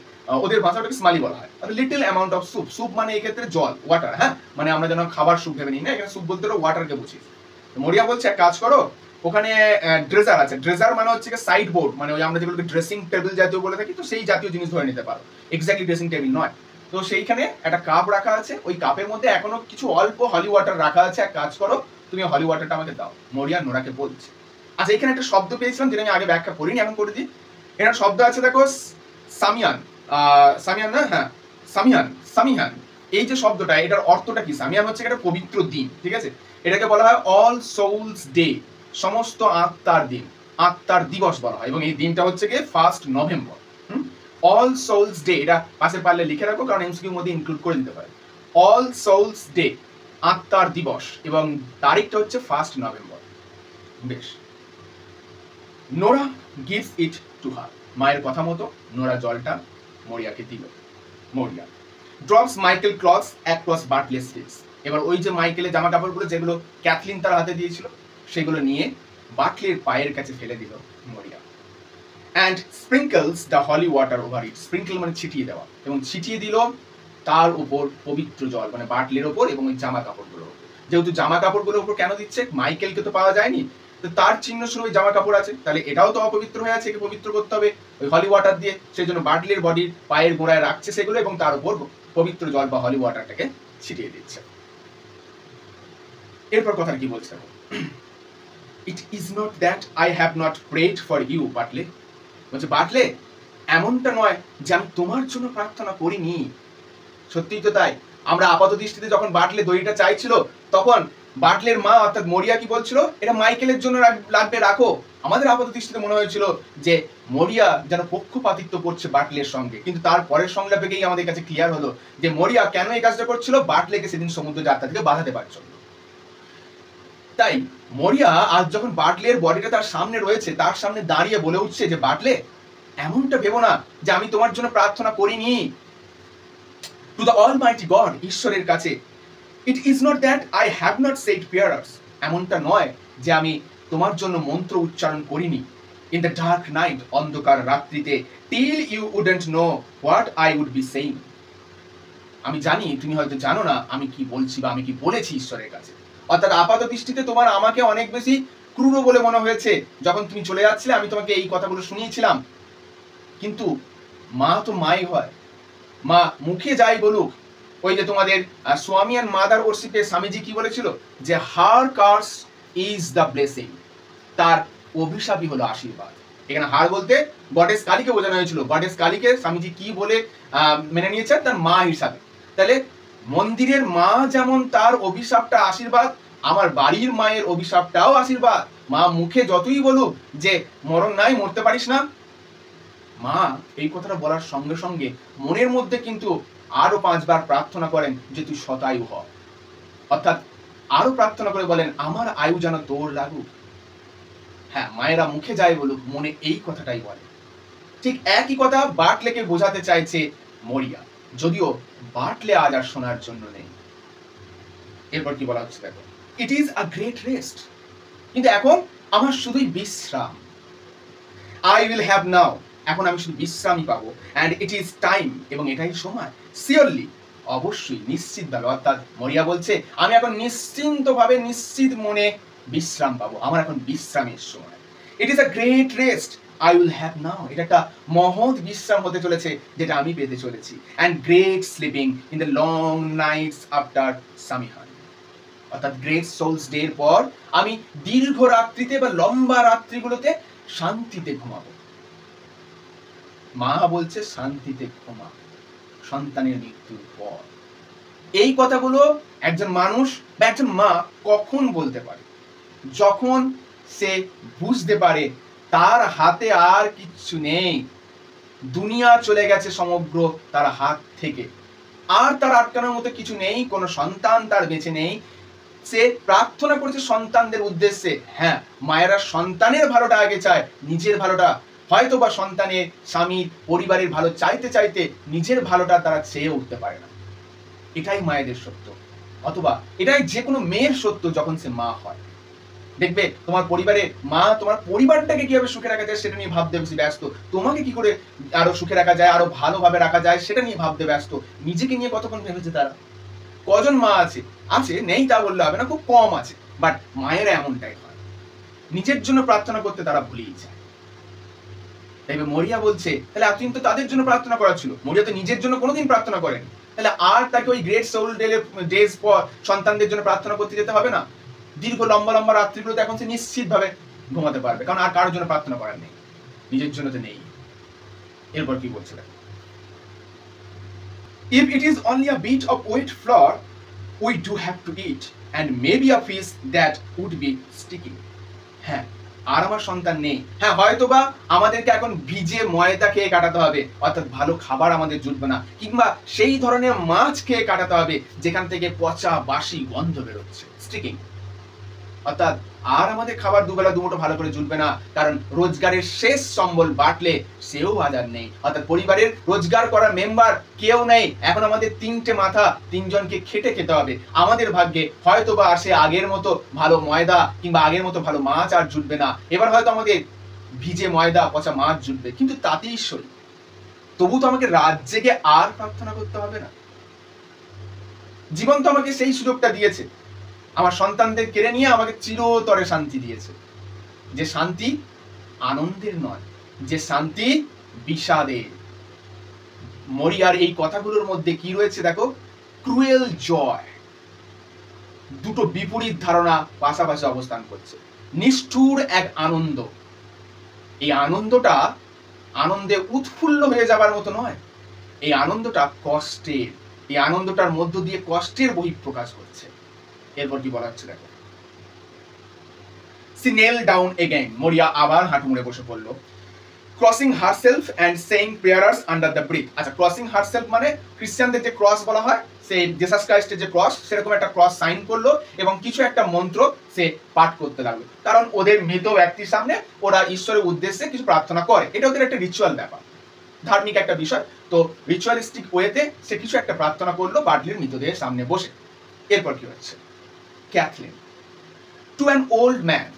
ওদের ভাষাটাকে স্মালি বলা হয়, little amount of soup. Soup মানে এই ক্ষেত্রে জল, ওয়াটার, হ্যাঁ, মানে আমরা যেন খাবার স্যুপ ভেবে নিই না, এখানে স্যুপ বলতে ওয়াটারকে বুঝি। মরিয়া বলছে এক কাজ করো, ওখানে ড্রেজার আছে, ড্রেজার মানে হচ্ছে সাইড বোর্ড, মানে ওই আমরা যেগুলোকে ড্রেসিং টেবিল জাতীয় বলে থাকি, তো সেই জাতীয় জিনিস ধরে নিতে পারো, এক্স্যাক্টলি ড্রেসিং টেবিল নয়। তো সেইখানে একটা কাপ রাখা আছে, ওই কাপের মধ্যে এখনো কিছু অল্প হলি ওয়াটার রাখা আছে, এক কাজ করো তুমি হলি ওয়াটারটা আমাকে দাও, মরিয়া নোরাকে বলছে। আচ্ছা, এখানে একটা শব্দ পেয়েছিলাম যেটা আমি আগে ব্যাখ্যা করিনি, এখন করে দিই। এখানে শব্দ আছে দেখো, সামিয়ান, সামিয়ান না, হ্যাঁ সামিয়ান, সামিয়ান, এই যে শব্দটা, এটার অর্থটা কি? সামিয়ান হচ্ছে একটা পবিত্র দিন, ঠিক আছে, এটাকে বলা হয় অল সোলস ডে, সমস্ত আত্মার দিন, আত্মার দিবস বলা হয়, এবং এই দিনটা হচ্ছে গিয়ে 1 নভেম্বর। অল সোলস ডে, এটা পাশে পারলে লিখে রাখো, কারণ এমসিকিউর মধ্যে ইনক্লুড করে দিতে পারে। অল সোলস ডে, আত্মার দিবস, এবং তারিখটা হচ্ছে 1 নভেম্বর। বেশ, Nora gives it to her, মায়ের কথা মতো নোরা জলটা মরিয়াকে দিল। Maurya drops Michael clothes across Bartley's heels, এবার ওই যে মাইকেলের জামা কাপড়গুলো যেগুলো ক্যাথলিন তার হাতে দিয়েছিল, সেগুলো নিয়ে বাটলের পায়ের কাছে ফেলে দিল Maurya. And sprinkles the holy water over it, sprinkle মানে ছিটিয়ে দেওয়া, এবং ছিটিয়ে দিল তার উপর পবিত্র জল, মানে বাটলের ওপর এবং ওই জামা কাপড়গুলোর ওপর। যেহেতু জামা কাপড়গুলোর উপর কেন দিচ্ছে, মাইকেলকে তো পাওয়া যায়নি, তো তার চিহ্ন শুরু ওই জামা কাপড় আছে, তাহলে এটাও তো অপবিত্র হয়ে আছে, একে পবিত্র করতে হবে ওই হলি ওয়াটার দিয়ে। সেই জন্য বাটলের বডির পায়ের গোড়ায় রাখছে সেগুলো এবং তার উপর পবিত্র জল বা হলি ওয়াটারটাকে ছিটিয়ে দিচ্ছে। এরপর কথা কি বলছে, it is not that I have not prayed for you Bartley, বলছে বাটলে এমনটা নয় যে আমি তোমার জন্য প্রার্থনা করিনি। সত্যিই তো তাই, আমরা আপাত দৃষ্টিতে যখন বাটলে দড়িটা চাইছিল তখন বাটলের মা অর্থাৎ মরিয়া কি বলছিল, এটা মাইকেলের জন্য লাগবে, রাখো। আমাদের আপাত দৃষ্টিতে মনে হয়েছিল যে মরিয়া যেন পক্ষপাতিত্ব করছে বাটলের সঙ্গে, কিন্তু তার পরের সংলাপে গিয়ে আমাদের কাছে ক্লিয়ার হলো যে মরিয়া কেন এই কাজটা করছিল, বাটলেকে সেদিন সমুদ্র যাত্রা থেকে বাধাতে পারছিল। তাই মরিয়া আজ যখন বাটলের বডিটা তার সামনে রয়েছে, তার সামনে দাঁড়িয়ে বলে উঠছে যে বাটলে এমনটা ভেবো না যে আমি তোমার জন্য প্রার্থনা করিনি। টু দ্য অলমাইটি গড, ঈশ্বরের কাছে, ইট is not that I have not shed prayers, এমনটা নয় যে আমি তোমার জন্য মন্ত্র উচ্চারণ করিনি। ইন দ্য ডার্ক নাইট, অন্ধকার রাত্রিতে, till you wouldn't know what I would be saying, আমি জানি তুমি হয়তো জানো না আমি কি বলছি বা আমি কি বলেছি ঈশ্বরের কাছে। অর্থাৎ আপাত দৃষ্টিতে তোমার আমাকে অনেক বেশি ক্রূর বলে মনে হয়েছে, যখন তুমি চলে যাচ্ছিলে আমি তোমাকে এই কথাগুলো শুনিয়েছিলাম, কিন্তু মা তো মাই হয়, মা মুখে যাই বলুক, ওই যে তোমাদের স্বামী অ্যান্ড মাদার ওরশিপে স্বামীজি কি বলেছিল যে হার কার্স ইজ দ্য ব্লেসিং, তার অভিশাপই হলো আশীর্বাদ। এখানে হার বলতে গডেস কালীকে বোঝানো হয়েছিল, গডেস কালীকে স্বামীজি কি বলে মেনে নিয়েছেন, তার মা হিসাবে। তাহলে মন্দিরের মা যেমন তার অভিশাপটা আশীর্বাদ, আমার বাড়ির মায়ের অভিশাপটাও আশীর্বাদ। মা মুখে যতই বলুক যে মরণ নাই, মরতে পারিস না, মা এই কথাটা বলার সঙ্গে সঙ্গে মনের মধ্যে কিন্তু আরো 5 বার প্রার্থনা করেন যে তুই শতায়ু হ, অর্থাৎ আরো প্রার্থনা করে বলেন আমার আয়ু যেন তোর লাগুক। হ্যাঁ, মায়েরা মুখে যায় বলুক, মনে এই কথাটাই বলে। ঠিক একই কথা বাটলেকে বোঝাতে চাইছে মরিয়া, যদিও বাটলে আজ আর শোনার জন্য নেই। এরপর কি বলা হচ্ছে দেখো, it is a great rest, কিন্তু এখন আমার শুধুই বিশ্রাম। আই উইল হ্যাভ নাও, এখন আমি শুধু বিশ্রামই পাবো। অ্যান্ড ইট ইজ টাইম, এবং এটাই সময়। সিওরলি, অবশ্যই, নিশ্চিতভাবে, অর্থাৎ মরিয়া বলছে আমি এখন নিশ্চিন্তভাবে নিশ্চিত মনে বিশ্রাম পাবো, আমার এখন বিশ্রামের সময়। It is a great rest I will have নাও, এটা একটা মহৎ বিশ্রাম হতে চলেছে যেটা আমি পেতে চলেছি। And great sleeping in the long nights after Samhain, অর্থাৎ গ্রেট সোলস ডে এর পর আমি দীর্ঘ রাত্রিতে বা লম্বা রাত্রিগুলোতে শান্তিতে ঘুমাবো। মা বলছে শান্তিতে ঘুমা সন্তানের মৃত্যুর পর। এই কথাগুলো একজন মানুষ বা একজন মা কখন বলতে পারে, যখন সে বুঝতে পারে তার হাতে আর কিচ্ছু নেই, দুনিয়া চলে গেছে সমগ্র তার হাত থেকে, আর তার আটকানোর মতো কিছু নেই, কোনো সন্তান তার বেঁচে নেই। সে প্রার্থনা করেছে সন্তানদের উদ্দেশ্যে। হ্যাঁ, মায়েরা সন্তানের ভালোটা আগে চায়, নিজের ভালোটা হয়তো বা সন্তানের, স্বামীর, পরিবারের ভালো চাইতে চাইতে নিজের ভালোটা তারা চেয়ে উঠতে পারে না। এটাই মায়েদের সত্য, অথবা এটাই যে কোনো মেয়ের সত্য যখন সে মা হয়। দেখবে তোমার পরিবারে মা তোমার পরিবারটাকে কিভাবে সুখে রাখা যায় সেটা নিয়ে ভাবতে বেশি ব্যস্ত, তোমাকে কি করে আরো সুখে রাখা যায়, আরো ভালোভাবে রাখা যায় সেটা নিয়ে ভাবতে ব্যস্ত। নিজেকে নিয়ে কতক্ষণ ভেবেছে তারা? কজন মা আছে, আছে নেই তা বললে হবে না, খুব কম আছে, বাট মায়েরা এমনটাই হয়, নিজের জন্য প্রার্থনা করতে তারা ভুলেই যায়। তাইবে মরিয়া বলছে তাহলে এতদিন তো তাদের জন্য প্রার্থনা করা ছিল, মরিয়া তো নিজের জন্য কোনোদিন প্রার্থনা করেন, তাহলে আর তাকে ওই গ্রেট সোল ডেজ পর সন্তানদের জন্য প্রার্থনা করতে যেতে হবে না। দীর্ঘ লম্বা লম্বা রাত্রিগুলোতে এখন সে নিশ্চিতভাবে ঘুমাতে পারবে, কারণ আর কারোর জন্য প্রার্থনা করার নেই, নিজের জন্য তো নেই। এরপর কি বলছে দেখো, if it is only a bit of wheat flour we do have to eat and maybe a fish that would be sticky. হ্যাঁ, আর আমার সন্তান নেই, হ্যাঁ হয়তোবা আমাদেরকে এখন ভিজে ময়দা খেয়ে কাটাতে হবে, অর্থাৎ ভালো খাবার আমাদের জুটবে না, কিংবা সেই ধরনের মাছ খেয়ে কাটাতে হবে যেখান থেকে পচা বাসি গন্ধ বেরোচ্ছে, স্টিকিং, অর্থাৎ আর আমাদের খাবার দুবেলা দুমুঠো ভালো করে জুটবে না, কারণ রোজগারের শেষ সম্বল বাটলে সেও বাজার নেই। অর্থাৎ পরিবারের রোজগার করা মেম্বার কেউ নেই, এখন আমাদের তিনটে মাথা, তিনজনকে খেটে খেতে হবে। আমাদের ভাগ্যে হয়তো বা আসে আগের মতো ভালো ময়দা কিংবা আগের মতো ভালো মাছ আর জুটবে না, এবার হয়তো আমাদের ভিজে ময়দা পচা মাছ জুটবে, কিন্তু তাতেই সই। তবু তো আমাকে রাত জেগে আর প্রার্থনা করতে হবে না। জীবন তো আমাকে সেই সুযোগটা দিয়েছে, আমার সন্তানদের কেড়ে নিয়ে আমাকে চিরতরে শান্তি দিয়েছে, যে শান্তি আনন্দের নয়, যে শান্তি বিষাদের। মরিয়ার এই কথাগুলোর মধ্যে কি রয়েছে দেখো, ক্রুয়েল জয়। দুটো বিপরীত ধারণা পাশাপাশি অবস্থান করছে। নিষ্ঠুর এক আনন্দ, এই আনন্দটা আনন্দে উৎফুল্ল হয়ে যাবার মতো নয়, এই আনন্দটা কষ্টের, এই আনন্দটার মধ্য দিয়ে কষ্টের বহিঃপ্রকাশ করছে। এরপর কি বলা হচ্ছে দেখো, she knelt down again, মরিয়া আবার হাঁটু মুড়ে বসে পড়ল। Crossing herself and saying prayers under the breath. আচ্ছা, ক্রসিং হারসেলফ মানে খ্রিস্টানদের যে ক্রস বলা হয়, সেই জেসাস ক্রাইস্টের যে ক্রস, সেরকম একটা ক্রস সাইন করলো এবং কিছু একটা মন্ত্র সে পাঠ করতে লাগলো, কারণ ওদের মৃত ব্যক্তির সামনে ওরা ঈশ্বরের উদ্দেশ্যে কিছু প্রার্থনা করে, এটা ওদের একটা রিচুয়াল ব্যাপার, ধার্মিক একটা বিষয়। তো রিচুয়ালিস্টিক ওয়েতে সে কিছু একটা প্রার্থনা করলো বাটলির মৃতদেহের সামনে বসে। এরপর কি হচ্ছে, Cathleen to an old man,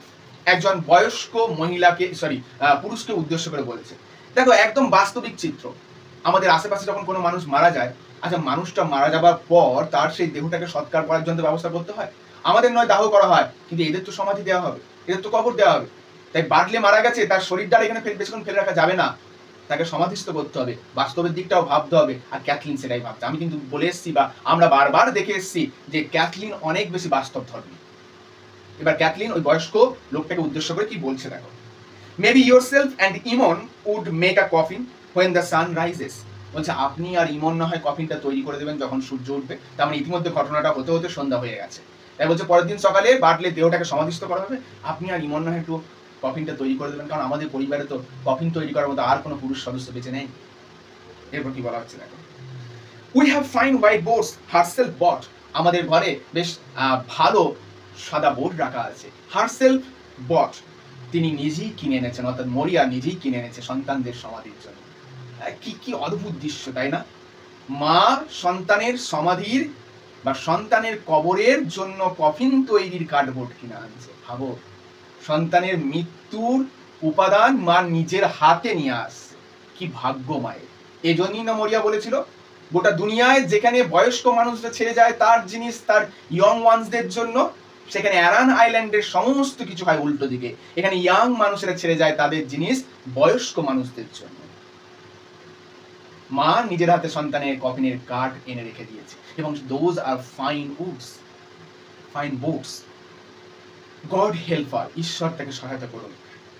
একজন বয়স্ক মহিলাকে পুরুষকে উদ্দেশ্য করে বলেছে। দেখো, একদম বাস্তবিক চিত্র। আমাদের আশেপাশে যখন কোনো মানুষ মারা যায়, আচ্ছা মানুষটা মারা যাবার পর তার সেই দেহটাকে সৎকার করার জন্য ব্যবস্থা করতে হয়, আমাদের নয় দাহ করা হয়, কিন্তু এদের তো সমাধি দেওয়া হবে, এদের তো কবর দেওয়া হবে। তাই বাটলে মারা গেছে, তার শরীরটা এখানে বেশিক্ষণ ফেলে রাখা যাবে না, তাকে সমাধিস্থ করতে হবে, বাস্তবের দিকটাও ভাবতে হবে। আর ক্যাথলিন সেটাই ভাবছে। আমি কিন্তু বলে এসেছি বা আমরা বারবার দেখে এসেছি যে ক্যাথলিন অনেক বেশি বাস্তব ধর্মী। এবার ক্যাথলিন ওই বয়স্ক লোকটাকে উদ্দেশ্য করে কি বলছে দেখো, maybe yourself and Eamon would make a coffin when the sun rises. বলছে আপনি আর ইমন না হয় কফিনটা তৈরি করে দেবেন যখন সূর্য উঠবে। তার মানে ইতিমধ্যে ঘটনাটা হতে হতে সন্ধ্যা হয়ে গেছে। তাই বলছে পরের দিন সকালে বাটলে দেহটাকে সমাধিস্থ করা হবে, আপনি আর ইমন না হয় একটু কফিনটা তৈরি করে দেবেন, কারণ আমাদের পরিবারে তো কফিন তৈরি করার মতো আর কোনো পুরুষ সদস্য বেঁচে নেই। এরপর কি বলা হচ্ছে দেখো, we have fine white boards herself bought. আমাদের ঘরে বেশ ভালো সাদা বোর্ড রাখা আছে। হারসেলফ বট, তিনি নিজেই কিনে এনেছেন, অর্থাৎ মরিয়া নিজেই কিনে এনেছে সন্তানদের সমাধির জন্য। কি কি অদ্ভুত দৃশ্য, তাই না? মা সন্তানের সমাধির বা সন্তানের কবরের জন্য কফিন তৈরির কার্ডবোর্ড কিনে আনছে। ভাবো, সন্তানের মৃত্যুর উপাদান মা নিজের হাতে নিয়ে আসছে, কি ভাগ্য মায়ের। এজন্যই না মরিয়া বলেছিল, গোটা দুনিয়ায় যেখানে বয়স্ক মানুষরা ছেড়ে যায় তার জিনিস তার ইয়ং ওয়ান্সদের জন্য, সেখানে অ্যারান আইল্যান্ডের সমস্ত কিছু হয় উল্টো দিকে। এখানে ইয়াং মানুষেরা ছেড়ে যায় তাদের জিনিস বয়স্ক মানুষদের জন্য। মা নিজের হাতে সন্তানের কফিনের কার্ড এনে রেখে দিয়েছে, এবং those are fine woods, fine boards. God help her, ঈশ্বর তাকে সহায়তা করুন।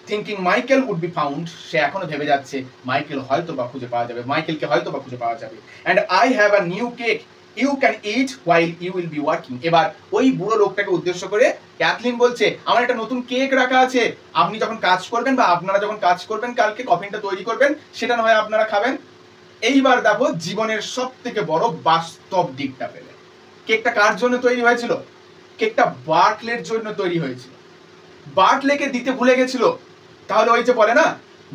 Thinking Michael would be found, সে এখনো ভেবে যাচ্ছে মাইকেল হয়তো বা খুঁজে পাওয়া যাবে, মাইকেলকে হয়তো বা খুঁজে পাওয়া যাবে। And I have a new cake you can eat while you will be working. এবার ওই বুড়ো লোকটাকে উদ্দেশ্য করে ক্যাথলিন বলছে, আমার একটা নতুন কেক রাখা আছে, আপনি যখন কাজ করবেন বা আপনারা যখন কাজ করবেন কালকে কফিনটা তৈরি করবেন, সেটা না হয় আপনারা খাবেন। এইবার দেখো জীবনের সব থেকে বড় বাস্তব দিকটা পেলে। কেকটা কার জন্য তৈরি হয়েছিল? কেকটা বাটলের জন্য তৈরি হয়েছিল। বাটলেকে দিতে ভুলে গেছিল। তাহলে ওই যে বলে না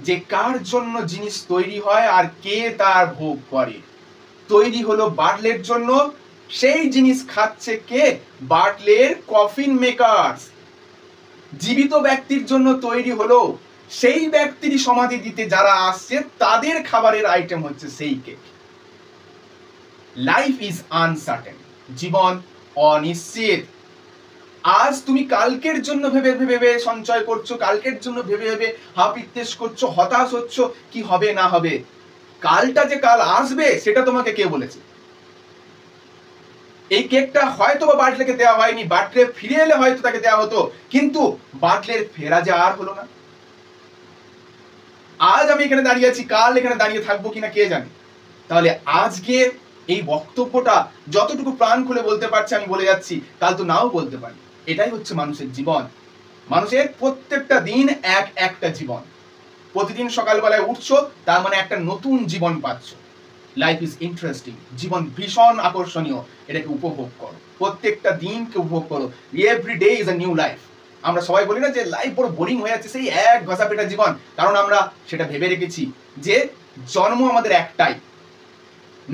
যে কার জন্য জিনিস তৈরি হয় আর কে তার ভোগ করে, তৈরি হলো বাটলের জন্য, সেই জিনিস খাচ্ছে কে? বাটলের কফিন মেকারস। জীবিত ব্যক্তির জন্য তৈরি হলো, সেই ব্যক্তিরই সমাধি দিতে যারা আসছে তাদের খাবারের আইটেম হচ্ছে সেই কেক। লাইফ ইজ আনসার্টেন, জীবন অনিশ্চিত। আজ তুমি কালকের জন্য ভেবে ভেবে সঞ্চয় করছো, কালকের জন্য ভেবে ভেবে হাপিত্তেশ করছো, হতাশ হচ্ছ কি হবে না হবে। কালটা যে কাল আসবে সেটা তোমাকে কে বলেছে? এই কেকটা হয়তো বা বাটলেকে দেওয়া হয়নি, বাটলে ফিরে এলে হয়তো তাকে দেওয়া হতো, কিন্তু বাটলের ফেরা যে আর হলো না। আজ আমি এখানে দাঁড়িয়ে আছি, কাল এখানে দাঁড়িয়ে থাকবো কিনা কে জানে। তাহলে আজকে এই বক্তব্যটা যতটুকু প্রাণ খুলে বলতে পারছি আমি বলে যাচ্ছি, কাল তো নাও বলতে পারি। এটাই হচ্ছে মানুষের জীবন। মানুষের প্রত্যেকটা দিন এক একটা জীবন। প্রতিদিন সকালবেলায় উঠছো, তার মানে একটা নতুন জীবন পাচ্ছ। লাইফ ইজ ইন্টারেস্টিং, জীবন ভীষণ আকর্ষণীয়, এটাকে উপভোগ করো, প্রত্যেকটা দিনকে উপভোগ করো। Every day is a new life. আমরা সবাই বলি না যে লাইফ বড় বোরিং হয়ে যাচ্ছে, সেই এক ঘষা পেটা জীবন, কারণ আমরা সেটা ভেবে রেখেছি যে জন্ম আমাদের একটাই।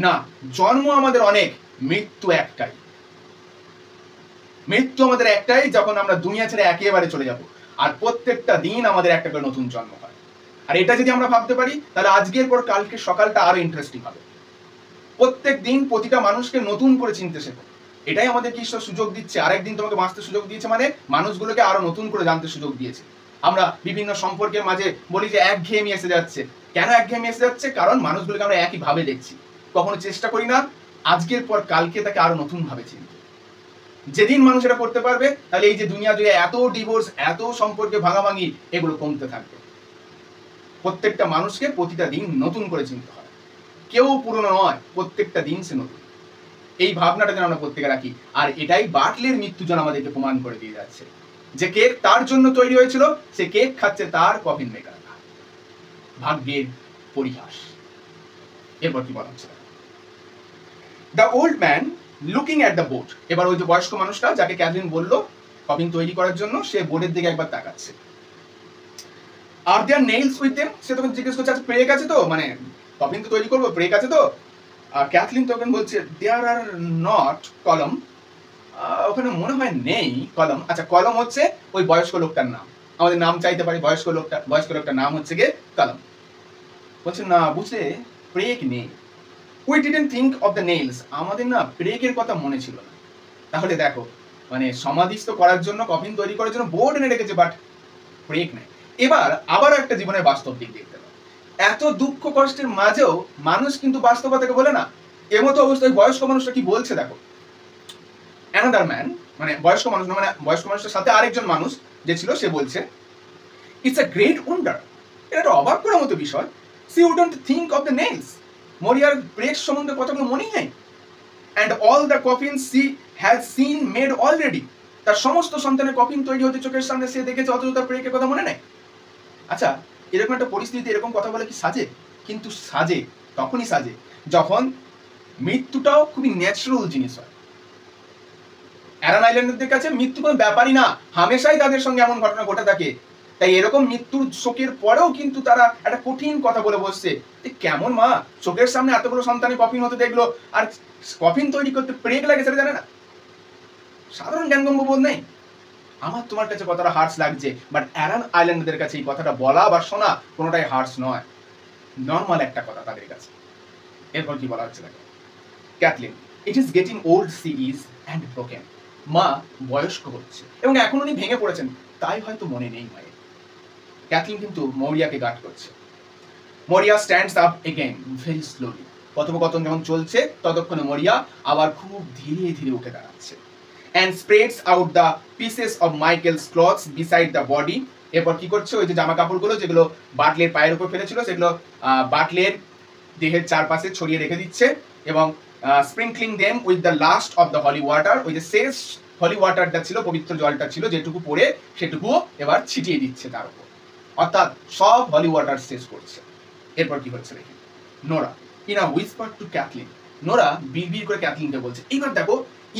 না, জন্ম আমাদের অনেক, মৃত্যু একটাই। মৃত্যু আমাদের একটাই, যখন আমরা দুনিয়া ছেড়ে একেবারে চলে যাব। আর প্রত্যেকটা দিন আমাদের একটা করে নতুন জন্ম হয়। আর এটা যদি আমরা ভাবতে পারি, তাহলে আজকের পর কালকে সকালটা আরো ইন্টারেস্টিং হবে। প্রত্যেক দিন প্রতিটা মানুষকে নতুন করে চিনতে শেখো, এটাই আমাদেরকে ঈশ্বর সুযোগ দিচ্ছে। আরেকদিন তোমাকে বাঁচতে সুযোগ দিয়েছে, মানে মানুষগুলোকে আরো নতুন করে জানতে সুযোগ দিয়েছে। আমরা বিভিন্ন সম্পর্কের মাঝে বলি যে একঘেয়েমি এসে যাচ্ছে। কেন একঘেয়েমি এসে যাচ্ছে? কারণ মানুষগুলোকে আমরা একই ভাবে দেখছি, কখনো চেষ্টা করি না আজকের পর কালকে তাকে আরো নতুন ভাবে চিনতে। যেদিন মানুষ এটা করতে পারবে, তাহলে এই যে দুনিয়া জুড়ে এত ডিভোর্স, এত সম্পর্কে ভাঙাভাঙি, এগুলো কমতে থাকবে। প্রত্যেকটা মানুষকে প্রতিটা দিন নতুন করে চিনতে হয়, কেউ পুরনো নয়, প্রত্যেকটা দিন সে নতুন। এই ভাবনাটা যেন আমরা প্রত্যেকে রাখি। আর এটাই বাটলের মৃত্যু যেন আমাদেরকে প্রমাণ করে দিয়ে যাচ্ছে, যে কেক তার জন্য তৈরি হয়েছিল, সে কেক খাচ্ছে তার কফিন মেকার। ভাগ্যের পরিহাস। এরপর কি বলা হচ্ছে? The old man looking at the boat. এবার ওই যে বয়স্ক মানুষটা যাকে ক্যাথরিন বললো কফিন তৈরি করার জন্য, সে বোর্ডের দিকে একবার তাকাচ্ছে। আর দেয়ার নেইলস উইথ দেম। সে তখন জিজ্ঞেস করছে, আচ্ছা ব্রেক আছে তো, মানে কফিন তো তৈরি করবো, ব্রেক আছে তো? ক্যাথলিন তখন বলছে, দেয়ার আর নট কলম। ওখানে মনে হয় নেই কলম। আচ্ছা, কলম হচ্ছে ওই বয়স্ক লোকটার নাম, আমাদের নাম চাইতে পারি। বয়স্ক লোকটার নাম হচ্ছে গিয়ে কলম। বলছে না, বুঝলে ব্রেক নেই। We didn't think of the nails. আমাদের না ব্রেকের কথা মনে ছিল না। তাহলে দেখো, মানে সমাধিস্থ করার জন্য, কফিন তৈরি করার জন্য বোর্ড এনে রেখেছে, বাট ব্রেক নেই। এবার আবারও একটা জীবনের বাস্তব দিক দেখতে পাবো। এত দুঃখ কষ্টের মাঝেও মানুষ কিন্তু বাস্তবতাকে বলে না। এর মতো অবস্থায় বয়স্ক মানুষটা কি বলছে দেখো। অ্যানাদার ম্যান, মানে বয়স্ক মানুষ না, মানে বয়স্ক মানুষের সাথে আরেকজন মানুষ যে ছিল, সে বলছে, ইটস আ গ্রেট ওয়ান্ডার। এটা একটা অবাক করার মতো বিষয়। She wouldn't think of the nails. মরিয়ার ব্রেক সম্বন্ধে কথাগুলো মনেই নেই। And all the coffin she has seen made already. তার সমস্ত সন্তানের কফিন তৈরি হতে চোখের সামনে সে দেখেছে, অথচ তার ব্রেকের কথা মনে নেই। আচ্ছা, এরকম একটা পরিস্থিতি এরকম কথা বলে কি সাজে? কিন্তু সাজে, তখনই সাজে যখন মৃত্যুটাও খুবই ন্যাচারাল জিনিস হয়। অ্যারান আইল্যান্ডারদের কাছে মৃত্যু কোনো ব্যাপারই না, হামেশাই তাদের সঙ্গে এমন ঘটনা ঘটে থাকে। তাই এরকম মৃত্যুর শোকের পরেও কিন্তু তারা একটা কঠিন কথা বলে বসছে। কেমন মা চোখের সামনে এতগুলো সন্তানের কফিন হতে দেখলো, আর কফিন তৈরি করতে ব্রেক লাগে সেটা জানে না? সাধারণ জ্ঞানগম্য বোধ নেই। আমার তোমার কাছে কতটা হার্স লাগছে, বাট অ্যারান আইল্যান্ডারদের কাছে এই কথাটা বলা বা শোনা কোনোটাই হার্স নয়, নর্মাল একটা কথা তাদের কাছে। এরপর কি বলা হচ্ছে দেখো, Cathleen, it is getting old she is and broken. মা বয়স্ক হচ্ছে এবং এখন উনি ভেঙে পড়েছেন, তাই হয়তো মনে নেই মায়ের। ক্যাথলিন কিন্তু মরিয়াকে গার্ড করছে। মরিয়া stands up again very slowly. কথোপকথন যখন চলছে ততক্ষণে মরিয়া আবার খুব ধীরে ধীরে উঠে দাঁড়াচ্ছে। and spreads out the pieces of Michael's clothes beside the body. এরপর কি করছে, ওই যে জামা কাপড়গুলো যেগুলো বাটলের পায়ের উপর ফেলেছিল, সেগুলো বাটলের দেহের চারপাশে ছড়িয়ে রেখে দিচ্ছে, এবং sprinkling them with the last of the holy water. ওই যে শেষ হলি ওয়াটারটা ছিল, পবিত্র জলটা ছিল, যেটুকু পড়ে সেটুকুও এবার ছিটিয়ে দিচ্ছে তার উপর, অর্থাৎ সব হলি ওয়াটার শেষ করছে। এরপর কি হচ্ছে দেখি, Nora in a whisper to Cathleen. Nora বিড়বিড় করে ক্যাথলিনকে বলছে। এইবার দেখো,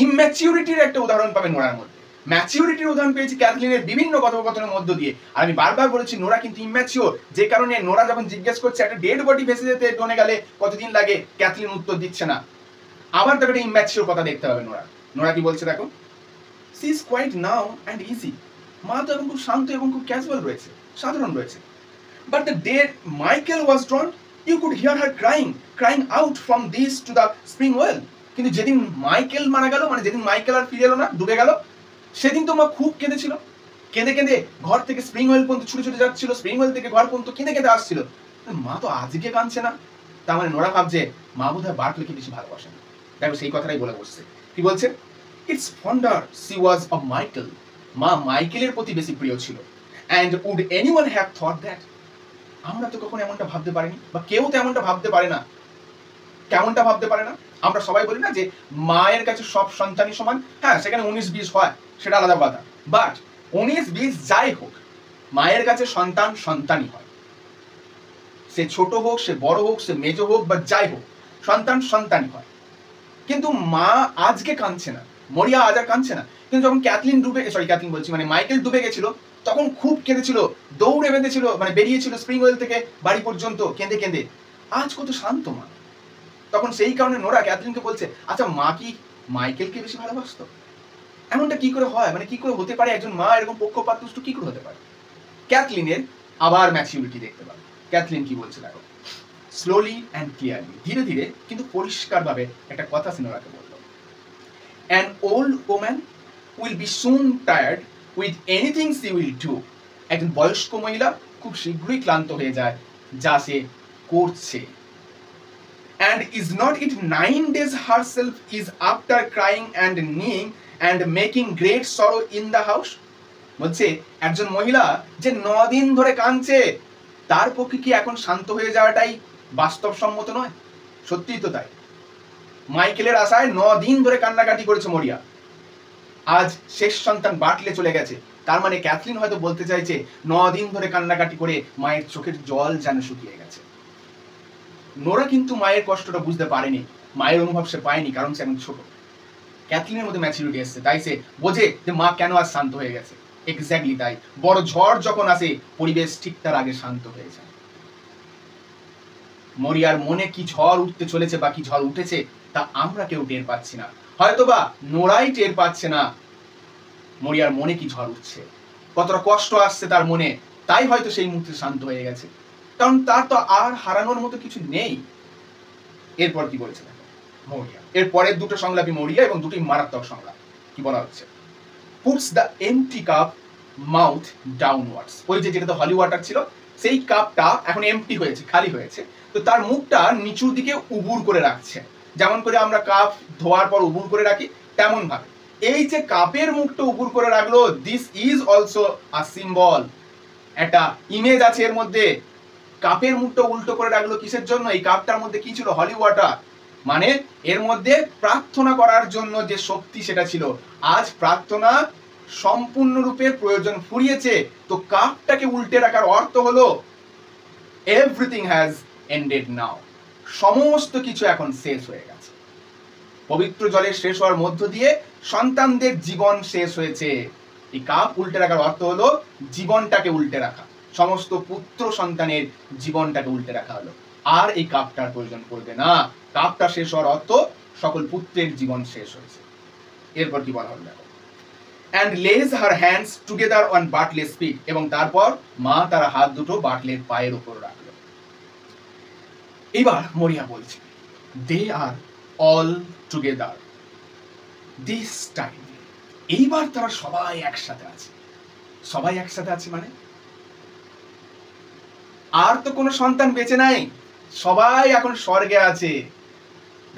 ইম্যাচিউরিটির একটা উদাহরণ পাবে নোরার মধ্যে। ম্যাচিউরিটির উদাহরণ পেয়েছি ক্যাথলিনের বিভিন্ন কথোপকথনের মধ্য দিয়ে। আর আমি বারবার বলেছি নোরা কিন্তু ইম্যাচিওর, যে কারণে নোরা যখন জিজ্ঞেস করছে একটা ডেড বডি ভেসে যেতে ডোনে গেলে কতদিন লাগে, ক্যাথলিন উত্তর দিচ্ছে না। আবার তাকে একটা ইম্যাচিওর কথা দেখতে হবে নোরা। নোরা কি বলছে দেখো, she is quiet now and easy. মা তো এখন খুব শান্ত এবং খুব ক্যাজুয়াল রয়েছে, সাধারণ রয়েছে। But the day Michael was drowned, you could hear her crying out from this to the spring well. কিন্তু যেদিন মাইকেল মারা গেল, মানে যেদিন মাইকেল আর ফিরে এলো না, ডুবে গেল, সেদিন তো মা খুব কেঁদেছিল। কেঁদে কেঁদে ঘর থেকে স্প্রিং ওয়েল পর্যন্ত ছুটে ছুটে যাচ্ছিল, স্প্রিং ওয়েল থেকে ঘর পর্যন্ত কেঁদে কেঁদে আসছিল। মা তো আজকে কাঁদছে না, তার মানে নোরা ভাবছে মা বোধহয় বার্টলেকে বেশি ভালোবাসেন। দেখো সেই কথাটাই বলে বসছে। কি বলছে, it's fonder she was of Michael. মা মাইকেলের প্রতি বেশি প্রিয় ছিল। And would anyone have thought that. আমরা তো কখনো এমনটা ভাবতে পারিনি, বা কেউ তো এমনটা ভাবতে পারে না। কেমনটা ভাবতে পারে না? আমরা সবাই বলি না যে মায়ের কাছে সব সন্তানই সমান। হ্যাঁ, সেখানে 19-20 হয়, সেটা আলাদা কথা। বাট 19-20 যাই হোক, মায়ের কাছে সন্তান সন্তানই হয়। সে ছোট হোক, সে বড় হোক, সে মেজ হোক বা যাই হোক, সন্তান সন্তানই হয়। কিন্তু মা আজকে কাঁদছে না, মরিয়া আজ আর কাঁদছে না। কিন্তু যখন ক্যাথলিন বলছি মানে মাইকেল ডুবে গেছিল, তখন খুব কেঁদেছিল, দৌড়ে বেঁধেছিল, মানে বেরিয়েছিল স্প্রিং ওয়েল থেকে বাড়ি পর্যন্ত কেঁদে কেঁদে। আজ কত শান্ত মা। তখন সেই কারণে নোরা ক্যাথলিনকে বলছে, আচ্ছা মা কি মাইকেলকে বেশি ভালোবাসতো? এমনটা কি করে হয়, মানে কি করে হতে পারে, একজন মা এরকম পক্ষপাত দুষ্ট কি করে হতে পারে? ক্যাথলিনের আবার ম্যাচিউরিটি দেখতে পাবে। ক্যাথলিন কি বলছে দেখো, স্লোলি অ্যান্ড ক্লিয়ারলি, ধীরে ধীরে কিন্তু পরিষ্কারভাবে একটা কথা নোরাকে বলল। An old woman will be soon tired with anything she will do. একজন বয়স্ক মহিলা খুব শীঘ্রই ক্লান্ত হয়ে যায় যা সে করছে। And is not it 9 days herself is after crying and kneeling and making great sorrow in the house? বলছে একজন মহিলা যে 9 দিন ধরে কাঁদছে, তার পক্ষে কি এখন শান্ত হয়ে যাওয়াটাই বাস্তবসম্মত নয়? সত্যিই তো তাই। মাইকেলের আশায় 9 দিন ধরে কান্নাকাটি করেছে মরিয়া। আজ শেষ সন্তান বাটলে চলে গেছে, তার মানে ক্যাথলিন হয়তো বলতে চাইছে 9 দিন ধরে কান্নাকাটি করে মায়ের চোখের জল যেন শুকিয়ে গেছে। নোরা কিন্তু মায়ের কষ্টটা বুঝতে পারেনি, মায়ের অনুভব সে পায়নি, কারণ সে এখন ছোট। ক্যাথলিনের মধ্যে ম্যাচুরিটি এসছে, তাই সে বোঝে যে মা কেন আজ শান্ত হয়ে গেছে। এক্স্যাক্টলি তাই, বড় ঝড় যখন আসে পরিবেশ ঠিক তার আগে শান্ত হয়ে যায়। মরিয়ার মনে কি ঝড় উঠতে চলেছে বা কি ঝড় উঠেছে তা আমরা কেউ টের পাচ্ছি না, হয়তোবা নোরাই টের পাচ্ছে না মরিয়ার মনে কি ঝড় উঠছে, কতটা কষ্ট আসছে তার মনে, তাই হয়তো সেই মুহূর্তে শান্ত হয়ে গেছে, কারণ তার তো আর হারানোর মতো কিছু নেই। এরপর কি বলেছে মরিয়া, এর পরের দুটো সংলাপই মরিয়া এবং দুটি মারাত্মক সংলাপ। কি বলা হচ্ছে, puts the MT cup mouth downwards. ওই যে যেটা তো হলি ওয়াটার ছিল, সেই কাপটা এখন এমটি হয়েছে, খালি হয়েছে, তো তার মুখটা নিচুর দিকে উবুর করে রাখছে, যেমন করে আমরা কাপ ধোয়ার পর উবুর করে রাখি তেমন ভাবে এই যে কাপের মুখটা উবুর করে রাখলো, this is also a symbol, একটা ইমেজ আছে এর মধ্যে। কাপের মুখটা উল্টো করে রাখলো কিসের জন্য? এই কাপটার মধ্যে কি ছিল? হলি ওয়াটার, মানে এর মধ্যে প্রার্থনা করার জন্য যে শক্তি সেটা ছিল। আজ প্রার্থনা সম্পূর্ণরূপে প্রয়োজন ফুরিয়েছে, তো কাপটাকে উল্টে রাখার অর্থ হলো এভরিথিং হ্যাজ এন্ডেড নাও, সমস্ত কিছু এখন শেষ হয়ে গেছে। পবিত্র জলের শেষ হওয়ার মধ্য দিয়ে সন্তানদের জীবন শেষ হয়েছে। এই কাপ উল্টে রাখার অর্থ হলো জীবনটাকে উল্টে রাখা, সমস্ত পুত্র সন্তানের জীবনটাকে উল্টে রাখা হলো। আর এই কাপটার প্রয়োজন পড়বে না, কাপটা শেষ হওয়ার অর্থ সকল পুত্রের জীবন শেষ হয়েছে। এরপর কি বলা হলো দেখো, and lays her hands together on বাটলের feet, এবং তারপর মা তার হাত দুটো বাটলের পায়ের উপর রাখলো। এবার মরিয়া বলছে, they are all together this time, এইবার তারা সবাই একসাথে আছে। সবাই একসাথে আছে মানে আর তো কোনো সন্তান বেঁচে নাই, সবাই এখন স্বর্গে আছে।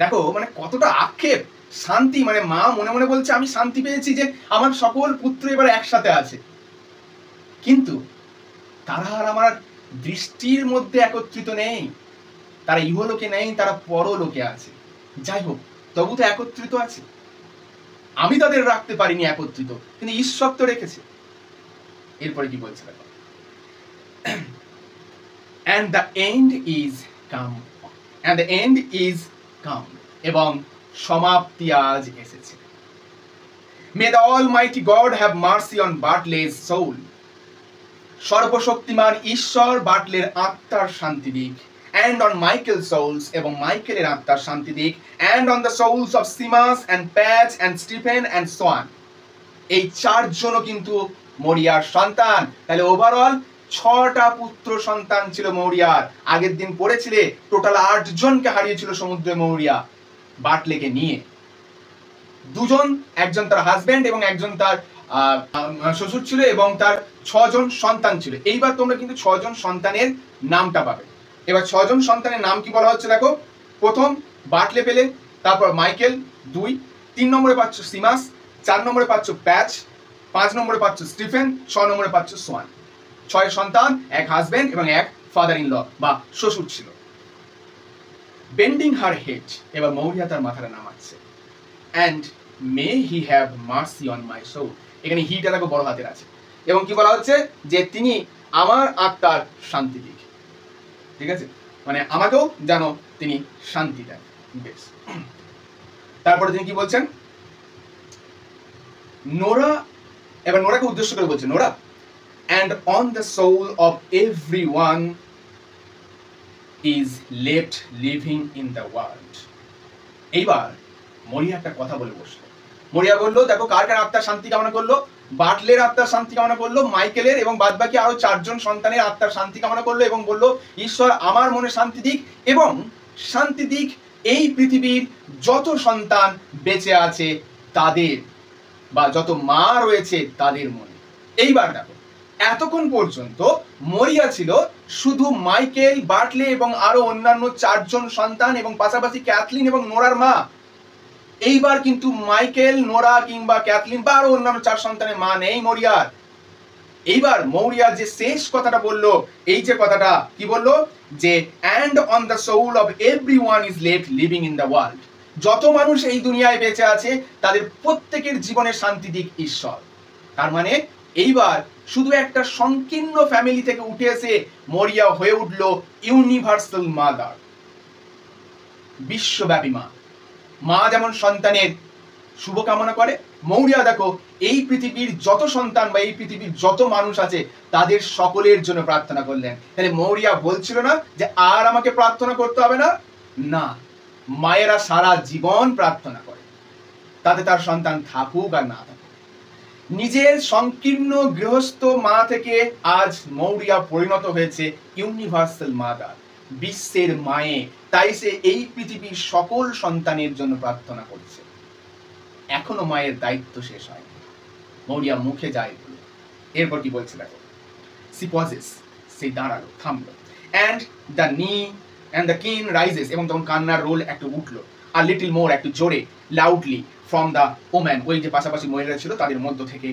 দেখো মানে কতটা আক্ষেপ, শান্তি, মানে মা মনে মনে বলছে আমি শান্তি পেয়েছি যে আমার সকল পুত্র এবার একসাথে আছে, কিন্তু তারা আর আমার দৃষ্টির মধ্যে একত্রিত নেই, তারা ইহলোকে নেই, তারা পরলোকে আছে। যাই হোক, তবু তো একত্রিত আছে। আমি তাদের রাখতে পারিনি একত্রিত, কিন্তু ঈশ্বর তো রেখেছে। এরপরে কি বলছে দেখো, and the end is come, and the end is come, এবং সমাপ্তি আজ এসেছে। May the Almighty God have mercy on Bartley's soul, সর্বশক্তিমান ঈশ্বর বাটলের আত্মার শান্তি দিক, and on Michael's souls, এবং মাইকেলের আত্মার শান্তি দিক, and on the souls of Simas and Patch and Stephen and Swan। এই চারজনও কিন্তু মরিয়ার সন্তান। তাহলে ওভারঅল 6টা পুত্র সন্তান ছিল মৌরিয়ার। আগের দিন পড়েছিলে টোটাল 8 জনকে হারিয়েছিল সমুদ্রে মৌরিয়া বাটলেকে নিয়ে। 2 জন, একজন তার হাজবেন্ড এবং একজন তার শ্বশুর ছিল, এবং তার 6 জন সন্তান ছিল। এইবার তোমরা কিন্তু 6 জন সন্তানের নামটা পাবে। এবার 6 জন সন্তানের নাম কি বলা হচ্ছে দেখো, প্রথম বাটলে পেলে, তারপর মাইকেল 2, 3 নম্বরে পাচ্ছ সিমাস, 4 নম্বরে পাচ্ছ প্যাচ, 5 নম্বরে পাচ্ছ স্টিফেন, 6 নম্বরে পাচ্ছ সোয়ান। 6 সন্তান, 1 হাজবেন্ড এবং 1 ফাদার ইন ল বা শ্বশুর ছিল। বেন্ডিং হার হেড, এবার মৌরিয়া তার মাথাটা নামাচ্ছে, and may he have mercy on my soul। এখানে হিটা দেখো বড় হাতের আছে, এবং কি বলা হচ্ছে যে তিনি আমার আত্মার শান্তি দিক। ঠিক আছে, মানে আমাকেও যেন তিনি শান্তি দেন। বেশ, তারপরে তিনি কি বলছেন, নোরা, এবার নোরাকে উদ্দেশ্য করে বলছে, Nora, and on the soul of everyone is left living in the world. এইবার মরিয়া একটা কথা বলে বসলো। মরিয়া বললো, দেখো কার কার আত্মার শান্তি কামনা করলো? বাটলের আত্মার শান্তি কামনা করলো, মাইকেলের এবং বাদবাকি আরো 4 জন সন্তানের আত্মার শান্তি কামনা করলো এবং বললো, ঈশ্বর আমার মনে শান্তি দিক এবং শান্তি দিক এই পৃথিবীর যত সন্তান বেঁচে আছে তাদের, বা যত মা রয়েছে তাদের মনে। এইবার দেখো, এতক্ষণ পর্যন্ত মরিয়া ছিল শুধু মাইকেল, বাটলে এবং আরো অন্যান্য 4 জন সন্তান এবং পাশাপাশি ক্যাথলিন এবং নোরার মা। এইবার কিন্তু মাইকেল, নোরা কিংবা ক্যাথলিন বা আরো অন্যান্য 4 সন্তানের মা নেই মরিয়ার। এইবার মরিয়া যে শেষ কথাটা বললো, এই যে কথাটা কি বললো, যে and on the soul of everyone is left living in the world, যত মানুষ এই দুনিয়ায় বেঁচে আছে তাদের প্রত্যেকের জীবনে শান্তি দিক ঈশ্বর। তার মানে এইবার শুধু একটা সংকীর্ণ ফ্যামিলি থেকে উঠে এসে মরিয়া হয়ে উঠলো ইউনিভার্সাল মাদার, বিশ্বব্যাপী মা। মা যেমন সন্তানের শুভকামনা করে, মৌরিয়া দেখো এই পৃথিবীর যত সন্তান বা এই পৃথিবীর যত মানুষ আছে তাদের সকলের জন্য প্রার্থনা করলেন। তাহলে মৌরিয়া বলছিল না যে আর আমাকে প্রার্থনা করতে হবে না, না, মায়েরা সারা জীবন প্রার্থনা করে, তাতে তার সন্তান থাকুক আর না থাকুক। নিজের সংকীর্ণ গৃহস্থ মা থেকে আজ মৌরিয়া পরিণত হয়েছে ইউনিভার্সাল মাদার, বিশ্বের মায়ে। তাই সে এই পৃথিবীর সকল সন্তানের জন্য প্রার্থনা করছে। এখনো মায়ের দায়িত্ব শেষ হয়নি। মৌরিয়া মুখে যায় বলে এরপর কি বলছে দেখো, সি পজেস, সে দাঁড়ালো, থামলো, and the king rises, এবং তখন কান্নার রোল একটু উঠলো, আর লিটল মোর, একটু জোরে, লাউডলি, ফ্রম দ্য ওম্যান, ওই যে পাশাপাশি মহিলা ছিল তাদের মধ্য থেকে,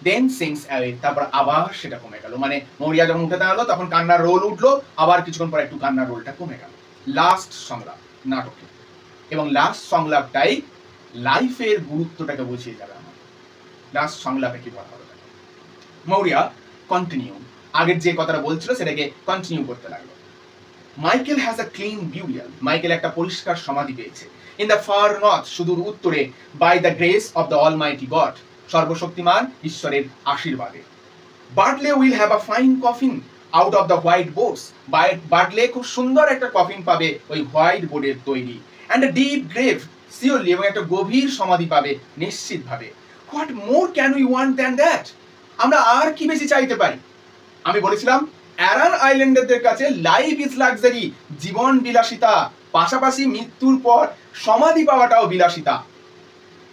দেন সিংস অ্যাওয়ে, তারপর আবার সেটা কমে গেল। মানে মৌরিয়া যখন উঠে দাঁড়ালো তখন কান্নার রোল উঠলো, আবার কিছুক্ষণ পর একটু কান্নার রোলটা কমে গেল। লাস্ট সংলাপ নাটকে, এবং লাস্ট সংলাপটাই লাইফের গুরুত্বটাকে বুঝিয়ে যাবে আমাদের। লাস্ট সংলাপে কি বলা হবে, মৌরিয়া কন্টিনিউ, আগের যে কথাটা বলছিল সেটাকে কন্টিনিউ করতে লাগলো। Michael has a clean burial, Michael একটা পরিষ্কার সমাধি পেয়েছে। ইন দ্য ফার নর্থ, সুদূর উত্তরে, by the grace of the almighty God, সর্বশক্তিমান ঈশ্বরের আশীর্বাদে। Bartley will have a fine coffin out of the white boards, Bartley খুব সুন্দর একটা কফিন পাবে ওই হোয়াইট বোর্ডের তৈরি। And a deep grave surely, এবং একটা গভীর সমাধি পাবে নিশ্চিতভাবে। What more can we want than that, আমরা আর কি বেশি চাইতে পারি? আমি বলেছিলাম অ্যারান আইল্যান্ডারদের কাছে লাইফ ইজ লাক্সারি, জীবন বিলাসিতা, পাশাপাশি মৃত্যুর পর সমাধি পাওয়াটাও বিলাসিতা।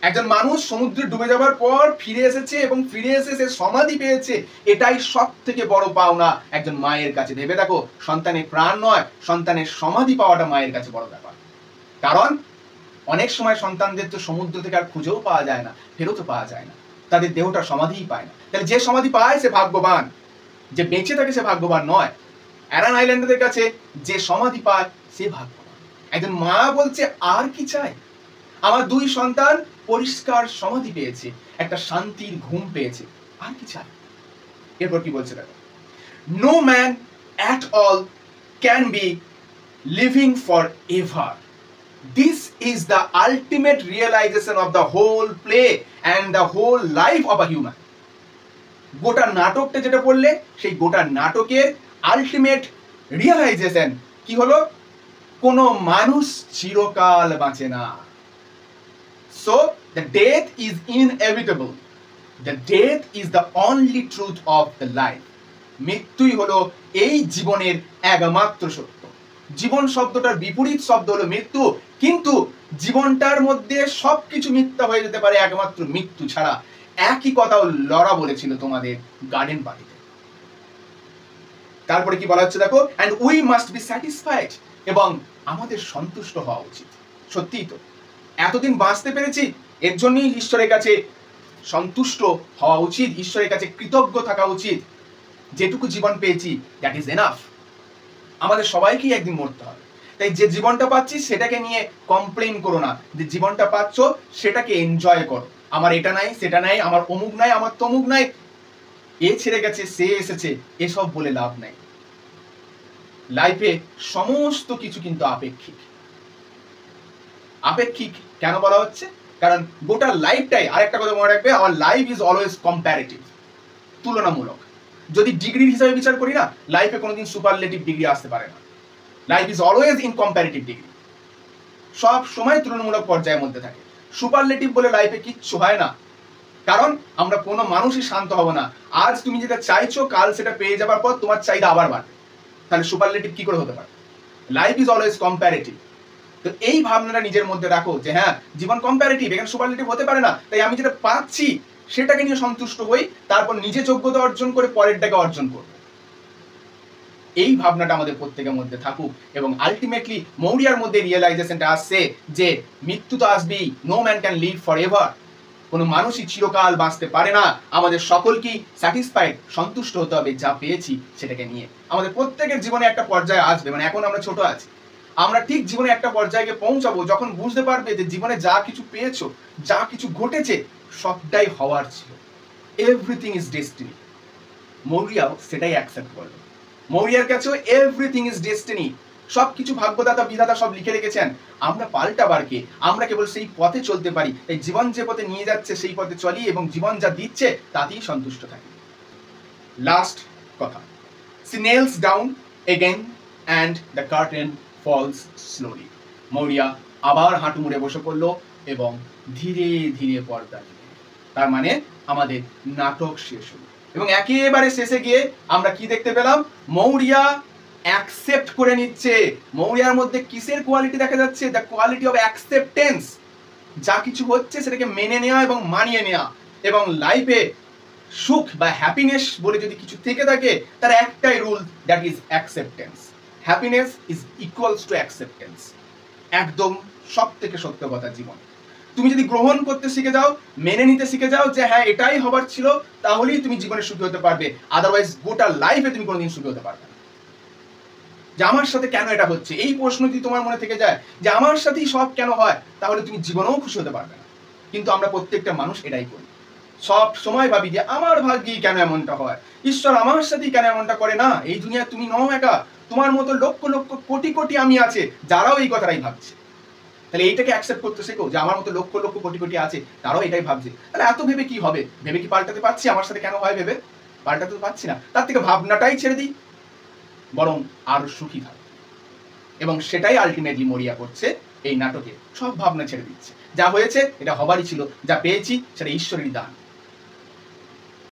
একজন মানুষ সমুদ্রে ডুবে যাবার পর ফিরে এসেছে এবং ফিরে এসে সে সমাধি পেয়েছে, এটাই সব থেকে বড় পাওনা একজন মায়ের কাছে। ভেবে দেখো, সন্তানের প্রাণ নয়, সন্তানের সমাধি পাওয়াটা মায়ের কাছে বড় ব্যাপার। কারণ অনেক সময় সন্তানদের তো সমুদ্র থেকে আর খুঁজেও পাওয়া যায় না, ফেরতও পাওয়া যায় না, তাদের দেহটা সমাধিই পায় না। তাহলে যে সমাধি পায় সে ভাগ্যবান, যে বেঁচে থাকে সে ভাগ্যবান নয়। অ্যারান আইল্যান্ডারদের কাছে যে সমাধি পায় সে ভাগ্যবান। একজন মা বলছে আর কি চাই, আমার 2 সন্তান পরিষ্কার সমাধি পেয়েছে, একটা শান্তির ঘুম পেয়েছে, আর কি চাই? এরপর কি বলছে দেখো, no man at all can be living for ever, this is the ultimate realization of the whole play and the whole life of a human. গোটা নাটকটা যেটা পড়লে সেই গোটা নাটকের আলটিমেট রিয়েলাইজেশন কি হলো, কোনো মানুষ চিরকাল বাঁচে না। So the death is inevitable, the death is the only truth of the life. মৃত্যুই হলো এই জীবনের একমাত্র সত্য। জীবন শব্দটার বিপরীত শব্দ হলো মৃত্যু, কিন্তু জীবনটার মধ্যে সবকিছু মিথ্যা হয়ে যেতে পারে একমাত্র মৃত্যু ছাড়া। একই কথাও লরা বলেছিল তোমাদের গার্ডেন পার্টিতে। তারপরে কি বলা হচ্ছে দেখো, and we must be satisfied, এবং আমাদের সন্তুষ্ট হওয়া উচিত। সত্যিই তো, এতদিন বাঁচতে পেরেছি এর জন্যই ঈশ্বরের কাছে সন্তুষ্ট হওয়া উচিত, ঈশ্বরের কাছে কৃতজ্ঞ থাকা উচিত। যেটুকু জীবন পেয়েছি দ্যাট ইজ এনাফ। আমাদের সবাইকেই একদিন মরতে হবে, তাই যে জীবনটা পাচ্ছি সেটাকে নিয়ে কমপ্লেইন করো না, যে জীবনটা পাচ্ছ সেটাকে এনজয় করো। আমার এটা নাই, সেটা নাই, আমার অমুক নাই, আমার তমুক নাই, এ ছেড়ে গেছে, সে এসেছে, এসব বলে লাভ নাই। লাইফে সমস্ত কিছু কিন্তু আপেক্ষিক। আপেক্ষিক কেন বলা হচ্ছে? কারণ গোটা লাইফটাই, আরেকটা কথা মনে রাখবে, our life is always comparative, তুলনামূলক। যদি ডিগ্রির হিসাবে বিচার করি না, লাইফে কোনোদিন সুপারলেটিভ ডিগ্রি আসতে পারে না। Life is always in comparative degree, সব সময় তুলনামূলক পর্যায়ের মধ্যে থাকে। সুপারলেটিভ বলে লাইফে কিচ্ছু হয় না, কারণ আমরা কোনো মানুষই শান্ত হব না। আজ তুমি যেটা চাইছো, কাল সেটা পেয়ে যাবার পর তোমার চাহিদা আবার বাড়বে, তাহলে সুপারলেটিভ কি করে হতে পারে? Life is always comparative. তো এই ভাবনাটা নিজের মধ্যে রাখো যে হ্যাঁ, জীবন কম্প্যারেটিভ, এখানে সুপারলেটিভ হতে পারে না। তাই আমি যেটা পাচ্ছি সেটাকে নিয়ে সন্তুষ্ট হই, তারপর নিজে যোগ্যতা অর্জন করে পরেরটাকে অর্জন করব। এই ভাবনাটা আমাদের প্রত্যেকের মধ্যে থাকুক, এবং আলটিমেটলি মৌরিয়ার মধ্যে রিয়েলাইজেশনটা আসছে যে মৃত্যু তো আসবেই, no man can live for ever, কোনো মানুষই চিরকাল বাঁচতে পারে না। আমাদের সকলকেই স্যাটিসফাইড, সন্তুষ্ট হতে হবে যা পেয়েছি সেটাকে নিয়ে। আমাদের প্রত্যেকের জীবনে একটা পর্যায়ে আসবে, মানে এখন আমরা ছোট আছি, আমরা ঠিক জীবনে একটা পর্যায়ে পৌঁছাবো যখন বুঝতে পারবে যে জীবনে যা কিছু পেয়েছো, যা কিছু ঘটেছে, সবটাই হওয়ার ছিল। Everything is destiny. মৌরিয়াও সেটাই অ্যাকসেপ্ট করলো। মৌরিয়ার কাছেও এভরিথিং ইজ ডেস্টিনি, সবকিছু ভাগ্যদাতা বিধাতা সব লিখে রেখেছেন। আমরা পাল্টাবার কে? আমরা কেবল সেই পথে চলতে পারি। তাই জীবন যে পথে নিয়ে যাচ্ছে সেই পথে চলি, এবং জীবন যা দিচ্ছে তাতেই সন্তুষ্ট থাকি। লাস্ট কথা, she nails down again and the curtain falls slowly. Maurya আবার হাঁটু মুড়ে বসে পড়লো এবং ধীরে ধীরে পর্দা দিল। তার মানে আমাদের নাটক শেষ হলো, এবং একেবারে শেষে গিয়ে আমরা কি দেখতে পেলাম? মৌরিয়া অ্যাকসেপ্ট করে নিচ্ছে। মৌরিয়ার মধ্যে কিসের কোয়ালিটি দেখা যাচ্ছে? The quality of acceptance. যা কিছু হচ্ছে সেটাকে মেনে নেওয়া এবং মানিয়ে নেওয়া, এবং লাইফে সুখ বা হ্যাপিনেস বলে যদি কিছু থেকে থাকে, তার একটাই rule, that is acceptance. Happiness is equals to acceptance. একদম সব থেকে সত্য কথা জীবন। তুমি যদি গ্রহণ করতে শিখে যাও, মেনে নিতে শিখে যাও যে হ্যাঁ এটাই হবার ছিল, তাহলেই তুমি জীবনে সুখী হতে পারবে। আদারওয়াইজ গোটা লাইফে তুমি কোনোদিন সুখী হতে পারবে না। যে আমার সাথে কেন এটা হচ্ছে, এই প্রশ্ন যদি তোমার মনে থেকে যায় যে আমার সাথেই সব কেন হয়, তাহলে তুমি জীবনেও খুশি হতে পারবে না। কিন্তু আমরা প্রত্যেকটা মানুষ এটাই করি, সব সময় ভাবি যে আমার ভাগ্যেই কেন এমনটা হয়, ঈশ্বর আমার সাথেই কেন এমনটা করে না। এই দুনিয়ায় তুমি নও একা, তোমার মতো লক্ষ লক্ষ কোটি কোটি আমি আছে যারাও এই কথাটাই ভাবছে। তাহলে এইটাকে অ্যাকসেপ্ট করতে শেখো যে আমার মতো লক্ষ লক্ষ কোটি কোটি আছে, তারাও এটাই ভাবছে। তাহলে এত ভেবে কি হবে? ভেবে কি পাল্টাতে পারছি? আমার সাথে কেন হয় ভেবে পাল্টাতে তো পারছি না। তার থেকে ভাবনাটাই ছেড়ে দিই, বরং আরো সুখী থাকো। এবং সেটাই আলটিমেটলি মরিয়া করছে এই নাটকে, সব ভাবনা ছেড়ে দিচ্ছে। যা হয়েছে এটা হবারই ছিল, যা পেয়েছি সেটা ঈশ্বরেরই দান।